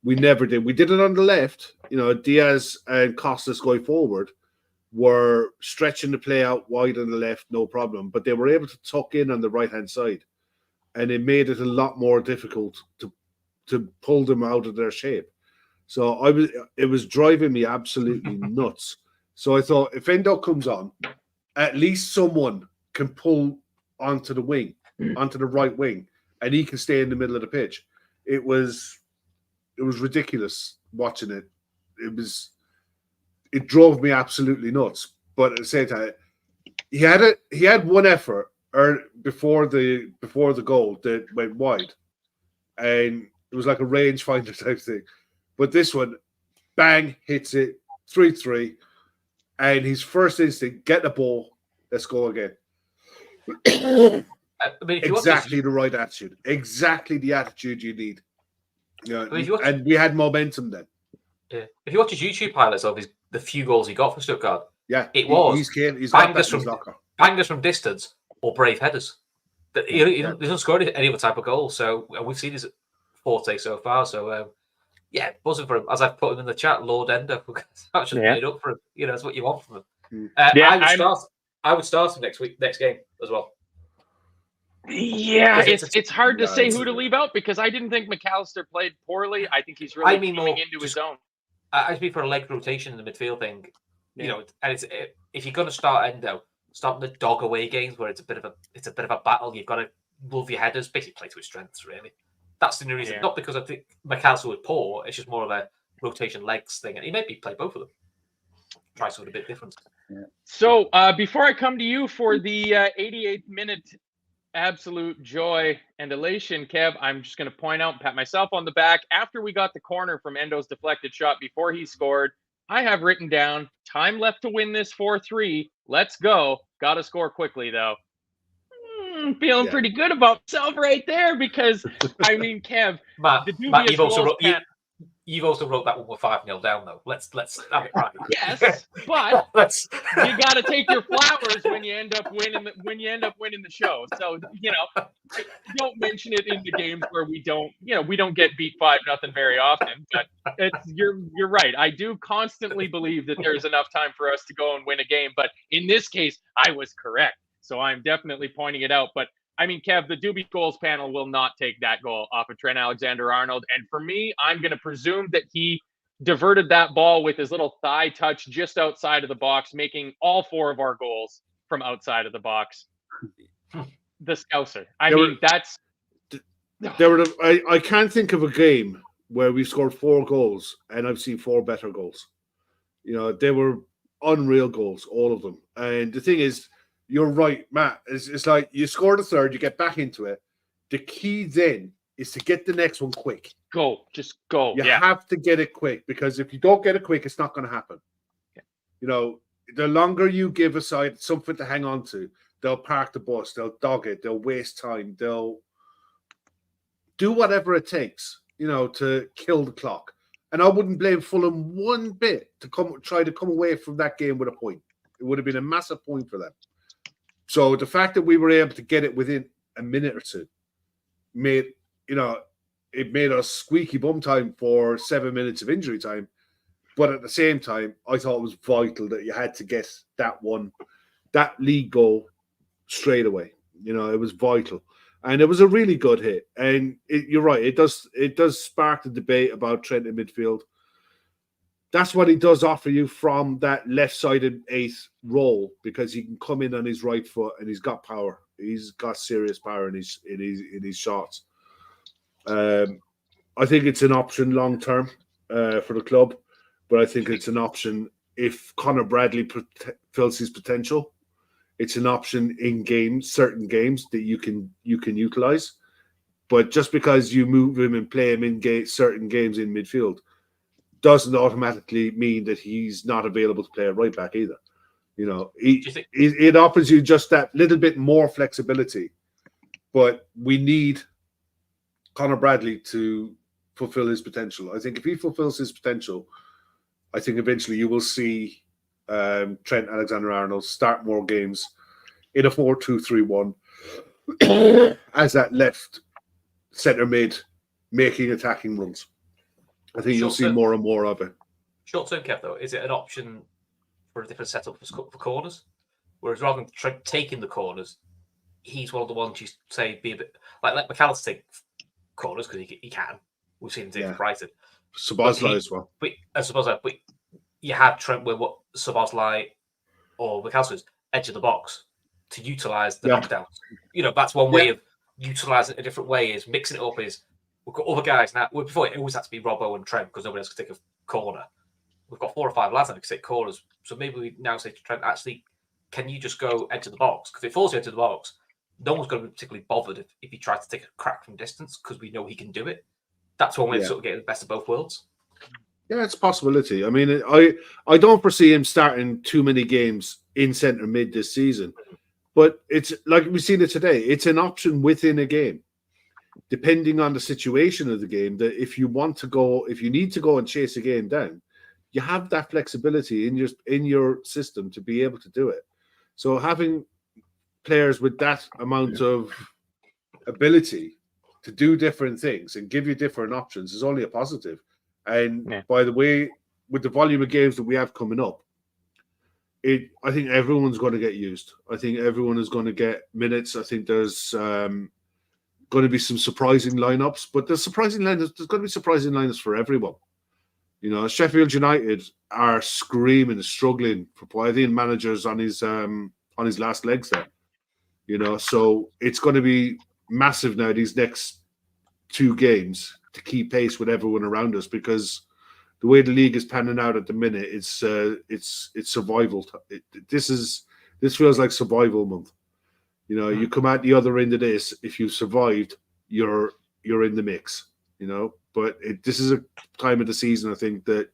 we never did. We did it on the left, you know, Diaz and Costas going forward were stretching the play out wide on the left, no problem. But they were able to tuck in on the right-hand side. And it made it a lot more difficult to pull them out of their shape. So it was driving me absolutely nuts. So I thought, if Endo comes on, at least someone can pull onto the wing, onto the right wing, and he can stay in the middle of the pitch. It was ridiculous watching it. It drove me absolutely nuts. But at the same time, he had one effort before the goal that went wide, and it was like a rangefinder type thing. But this one, bang, hits it 3-3, and his first instinct, get the ball, let's go again. Exactly the right attitude, exactly the attitude you need. Yeah, and we had momentum then. Yeah, if you watch his YouTube highlights of the few goals he got for Stuttgart, he's bangers from distance or brave headers. He doesn't score any other type of goal. So we've seen his forte so far. So buzzing for him. As I've put him in the chat, Lord Ender, that should made up for him. You know, that's what you want from him. I would start him next game as well. Yeah, it's hard to say who to leave out because I didn't think McAllister played poorly. I think he's really coming into his own. I just mean for a leg rotation in the midfield thing, you know. And if you're going to start Endo, start the dog away games where it's a bit of a battle. You've got to love your headers, basically play to his strengths. Really, that's the only reason. Not because I think McAllister was poor. It's just more of a rotation legs thing, and he maybe play both of them. Try something a bit different. Yeah. So before I come to you for the 88th minute absolute joy and elation, Kev, I'm just going to point out and pat myself on the back. After we got the corner from Endo's deflected shot before he scored, I have written down time left to win this 4-3. Let's go. Got to score quickly, though. Feeling pretty good about myself right there because, I mean, Kev, Matt, the dubious goals can't. You've also wrote that one with 5-0 down, though. Let's have it right. Yes, but you got to take your flowers when you end up winning. When you end up winning the show, so don't mention it in the games where we don't get beat 5-0 very often. But you're right. I do constantly believe that there's enough time for us to go and win a game. But in this case, I was correct. So I'm definitely pointing it out. But I mean, Kev, the Doobie goals panel will not take that goal off of Trent Alexander-Arnold. And for me, I'm going to presume that he diverted that ball with his little thigh touch just outside of the box, making all 4 of our goals from outside of the box. The Scouser. I can't think of a game where we scored 4 goals and I've seen 4 better goals. They were unreal goals, all of them. And the thing is, you're right, Matt. It's like you score the third, you get back into it. The key then is to get the next one quick. Just go. You have to get it quick because if you don't get it quick, it's not going to happen. Yeah. The longer you give a side something to hang on to, they'll park the bus, they'll dog it, they'll waste time, they'll do whatever it takes, to kill the clock. And I wouldn't blame Fulham one bit to try to come away from that game with a point. It would have been a massive point for them. So the fact that we were able to get it within a minute or two made us squeaky bum time for 7 minutes of injury time. But at the same time, I thought it was vital that you had to get that league goal straight away. It was vital. And it was a really good hit. And you're right, it does spark the debate about Trent in midfield. That's what he does offer you from that left-sided 8th role because he can come in on his right foot and he's got power. He's got serious power in his shots. I think it's an option long-term for the club, but I think it's an option if Conor Bradley fills his potential. It's an option in certain games that you can utilize. But just because you move him and play him in certain games in midfield doesn't automatically mean that he's not available to play a right back either. It offers you just that little bit more flexibility, but we need Conor Bradley to fulfill his potential. I think if he fulfills his potential, I think eventually you will see Trent Alexander-Arnold start more games in a 4-2-3-1 as that left centre mid making attacking runs. I think you'll see more and more of it. Short-term, Kev, though, is it an option for a different setup for corners? Whereas rather than taking the corners, he's one of the ones you say be a bit like let McAllister take corners because he can. We've seen him do it for Brighton. Szoboszlai as well. But you have Trent with what Szoboszlai or McAllister's edge of the box to utilise the knockdowns. That's one way of utilising it a different way is mixing it up is we've got other guys now. Well, before it always had to be Robbo and Trent because nobody else could take a corner. We've got 4 or 5 lads that can take corners. So maybe we now say to Trent, actually, can you just go edge of the box? Because if it falls you edge of the box, no one's going to be particularly bothered if he tries to take a crack from distance because we know he can do it. That's one way of sort of getting the best of both worlds. Yeah, it's a possibility. I mean, I don't foresee him starting too many games in centre mid this season. But it's like we've seen it today. It's an option within a game. Depending on the situation of the game, that if you need to go and chase a game down, you have that flexibility in your system to be able to do it. So having players with that amount of ability to do different things and give you different options is only a positive. And by the way, with the volume of games that we have coming up, I think everyone's going to get used. I think everyone is going to get minutes. I think there's going to be some surprising lineups, but there's going to be surprising lineups for everyone. Sheffield United are screaming and struggling for I think managers on his last legs there. So it's going to be massive now these next 2 games to keep pace with everyone around us because the way the league is panning out at the minute, it's survival. This feels like survival month. You know, you come out the other end of this. If you survived, you're in the mix. You know, but this is a time of the season, I think, that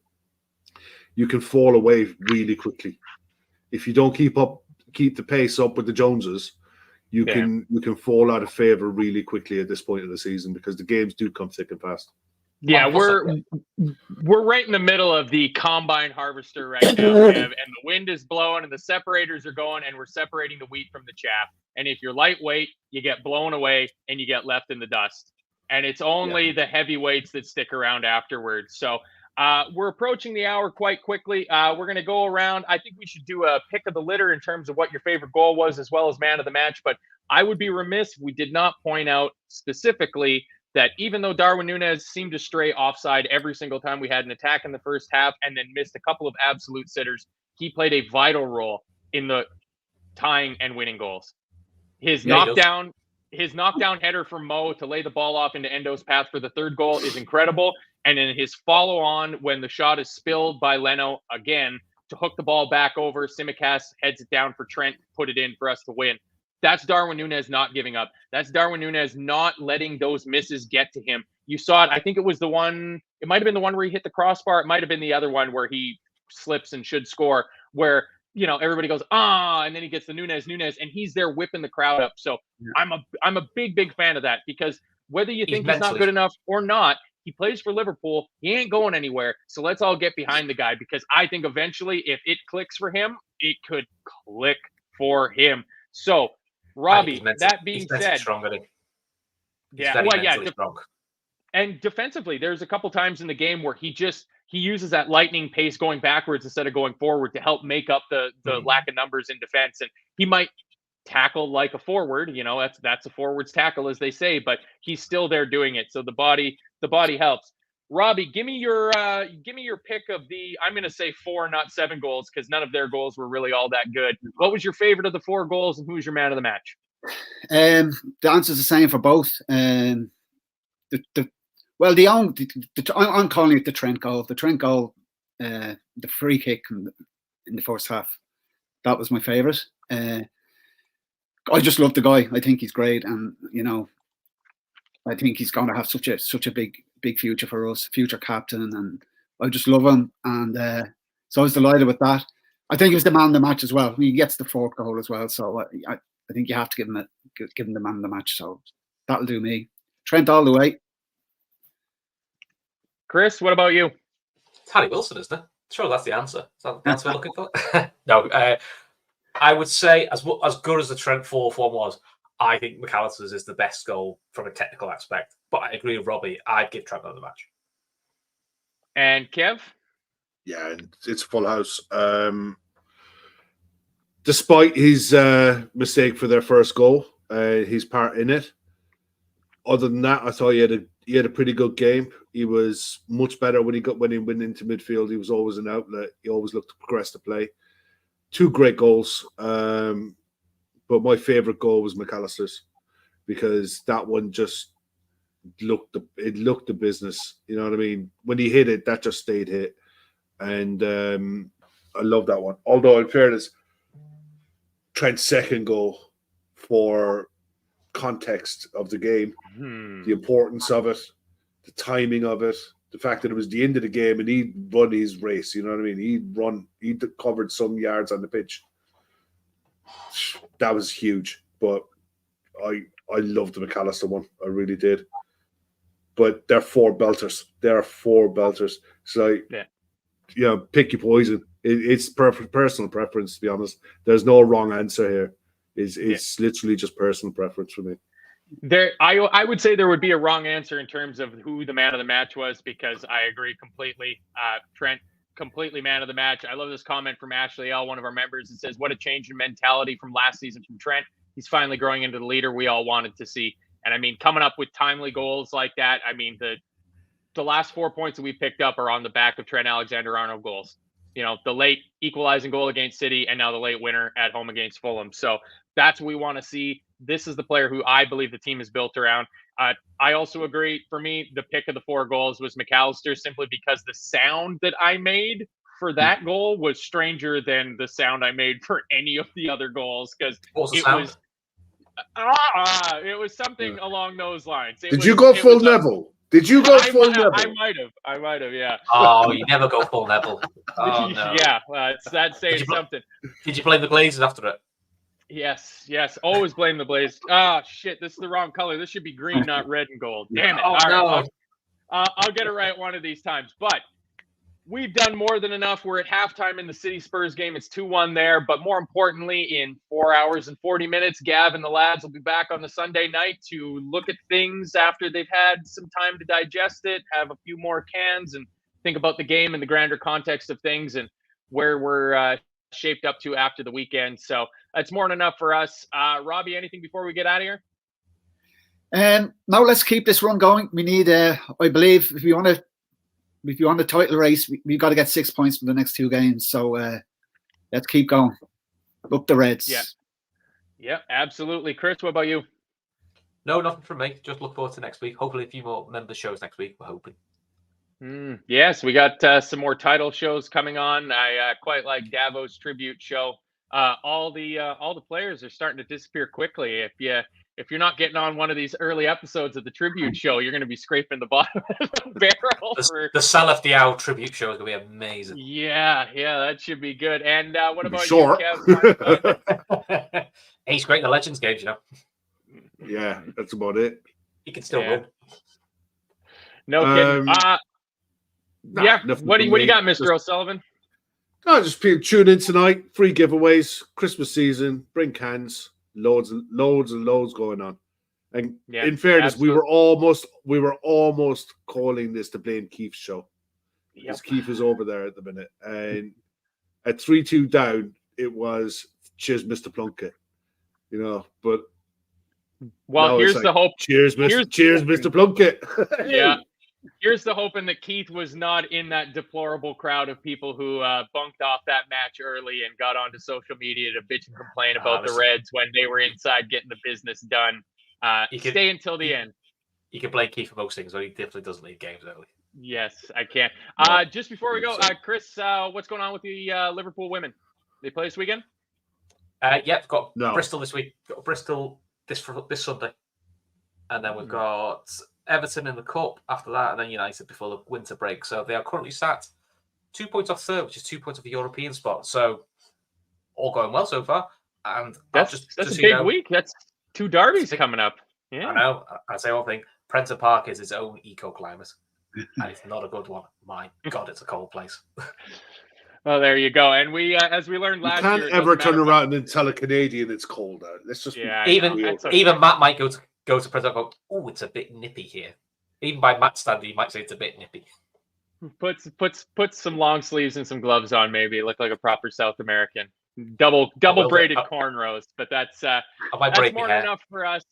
you can fall away really quickly if you don't keep the pace up with the Joneses. You can fall out of favor really quickly at this point of the season because the games do come thick and fast. Yeah, we're right in the middle of the combine harvester right now, and the wind is blowing and the separators are going, and we're separating the wheat from the chaff. And if you're lightweight, you get blown away and you get left in the dust. And it's only the heavyweights that stick around afterwards. So we're approaching the hour quite quickly. We're going to go around. I think we should do a pick of the litter in terms of what your favorite goal was, as well as man of the match. But I would be remiss if we did not point out specifically that even though Darwin Núñez seemed to stray offside every single time we had an attack in the first half and then missed a couple of absolute sitters, he played a vital role in the tying and winning goals. His knockdown header from Mo to lay the ball off into Endo's path for the third goal is incredible. And then his follow on when the shot is spilled by Leno again to hook the ball back over, Tsimikas heads it down for Trent, put it in for us to win. That's Darwin Núñez not giving up. That's Darwin Núñez not letting those misses get to him. You saw it. I think it was the one, it might have been the one where he hit the crossbar. It might have been the other one where he slips and should score, where, you know, everybody goes, and then he gets the Núñez, and he's there whipping the crowd up. So I'm a big fan of that, because whether you think he's not good enough or not, he plays for Liverpool. He ain't going anywhere. So let's all get behind the guy, because I think eventually if it clicks for him, it could click for him. So Robbie, that being said, and defensively, there's a couple times in the game where he uses that lightning pace going backwards instead of going forward to help make up the lack of numbers in defense. And he might tackle like a forward, you know, that's a forward's tackle, as they say, but he's still there doing it. So the body helps. Robbie, give me your pick of the, I'm going to say 4, not 7 goals, because none of their goals were really all that good. What was your favorite of the 4 goals, and who's your man of the match? The answer's the same for both. I'm calling it the Trent goal. The Trent goal, the free kick in the first half, that was my favorite. I just love the guy. I think he's great, and you know, I think he's going to have such a big future for us, future captain, and I just love him. And so I was delighted with that. I think he was the man of the match as well. He gets the 4th goal as well, so I think you have to give him the man of the match. So that'll do me. Trent all the way. Chris, what about you? It's Harry Wilson, isn't it? Sure, that's the answer. Is that the answer we're looking for? No, I would say as good as the Trent 4-1 was, I think McAllister's is the best goal from a technical aspect. But I agree with Robbie. I'd give Trent man of the match. And Kev? Yeah, it's full house. Despite his mistake for their first goal, his part in it. Other than that, I thought he had a pretty good game. He was much better when he went into midfield. He was always an outlet. He always looked to progress the play. 2 great goals. But my favourite goal was McAllister's, because that one just looked the business. You know what I mean? When he hit it, that just stayed hit. And I love that one. Although, in fairness, Trent's second goal, for context of the game, the importance of it, the timing of it, the fact that it was the end of the game and he'd run his race, you know what I mean? He'd covered some yards on the pitch. That was huge. But I loved the McAllister one. I really did. But they're 4 belters. There are 4 belters. So, you know, pick your poison. It's personal preference, to be honest. There's no wrong answer here. It's literally just personal preference for me. I would say there would be a wrong answer in terms of who the man of the match was, because I agree completely. Trent, completely man of the match. I love this comment from Ashley L., one of our members. It says, what a change in mentality from last season from Trent. He's finally growing into the leader we all wanted to see. And I mean, coming up with timely goals like that, I mean, the last 4 points that we picked up are on the back of Trent Alexander-Arnold goals. You know, the late equalizing goal against City and now the late winner at home against Fulham. So that's what we want to see. This is the player who I believe the team is built around. I also agree. For me, the pick of the 4 goals was McAllister, simply because the sound that I made for that goal was stranger than the sound I made for any of the other goals. Because it was It was something along those lines. Did you go full Neville? Did you go full Neville? I might have, yeah. Oh, you never go full Neville. Oh, no. Yeah, that's saying something. Did you blame the Glazers after it? Yes. Always blame the Blaze. Ah, shit, this is the wrong color. This should be green, not red and gold. Damn it. Oh, All right, no. I'll get it right one of these times. But we've done more than enough. We're at halftime in the City Spurs game. It's 2-1 there. But more importantly, in 4 hours and 40 minutes, Gav and the lads will be back on the Sunday night to look at things after they've had some time to digest it, have a few more cans, and think about the game in the grander context of things and where we're shaped up to after the weekend. So that's more than enough for us. Robbie, anything before we get out of here? Now let's keep this run going. We need, I believe, if you want the title race, we've got to get 6 points from the next 2 games. So let's keep going. Up the Reds. Yeah, absolutely. Chris, what about you? No, nothing from me. Just look forward to next week. Hopefully a few more member shows next week, we're hoping. Yes, we got some more title shows coming on. I quite like Davo's tribute show. All the players are starting to disappear quickly. If you're not getting on one of these early episodes of the tribute show, you're going to be scraping the bottom of the barrel. The Salaf Diao tribute show is going to be amazing. Yeah, that should be good. And what about you, Kev? He's great in the Legends games, you know. Yeah, that's about it. He can still win. No kidding. What do you got, Mr. O'Sullivan? No, just tune in tonight. Free giveaways, Christmas season, bring cans, loads and loads going on. And in fairness, absolutely. we were almost calling this the Blaine Keefe show. Because Keefe is over there at the minute. And at 3-2 down, it was cheers, Mr. Plunkett. You know, but here's the hope. Cheers, Mr. Plunkett. Yeah. Here's the hoping that Keith was not in that deplorable crowd of people who bunked off that match early and got onto social media to bitch and complain about the Reds when they were inside getting the business done. Stay until the end. You can blame Keith for most things, but he definitely doesn't leave games early. Yes, I can. Just before we go, Chris, what's going on with the Liverpool women? They play this weekend? We've got Bristol this week. Got Bristol this Sunday. And then we've got Everton in the Cup after that, and then United before the winter break. So they are currently sat 2 points off third, which is 2 points off the European spot. So all going well so far. And that's a big week. That's 2 derbies coming up. Yeah. I know. I say one thing. Prenton Park is its own eco-climate, and it's not a good one. My God, it's a cold place. Well, there you go. And we, as we learned last year, you can't ever turn around and tell a Canadian it's cold out. Let's just even Matt might go to Prenton and go, oh, it's a bit nippy here. Even by Matt's standard, you might say it's a bit nippy. Put some long sleeves and some gloves on, maybe look like a proper South American. Double braided cornrows, but that's more than enough for us.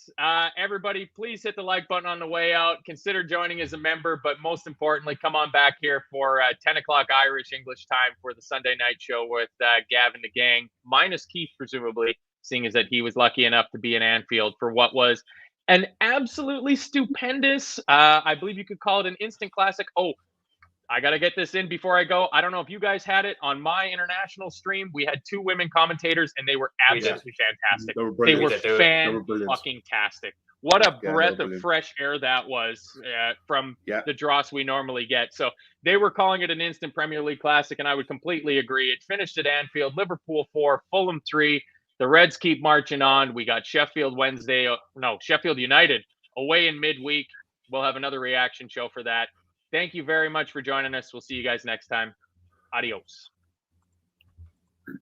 Everybody, please hit the like button on the way out. Consider joining as a member, but most importantly, come on back here for 10 o'clock Irish English time for the Sunday night show with Gavin the gang, minus Keith, presumably, seeing as that he was lucky enough to be in Anfield for what was an absolutely stupendous, I believe you could call it an instant classic. Oh, I got to get this in before I go. I don't know if you guys had it on my international stream. We had 2 women commentators, and they were absolutely fantastic. They were fan-fucking-tastic. What a breath of fresh air that was from the dross we normally get. So they were calling it an instant Premier League classic, and I would completely agree. It finished at Anfield, Liverpool 4, Fulham 3. The Reds keep marching on. We got Sheffield United away in midweek. We'll have another reaction show for that. Thank you very much for joining us. We'll see you guys next time. Adios.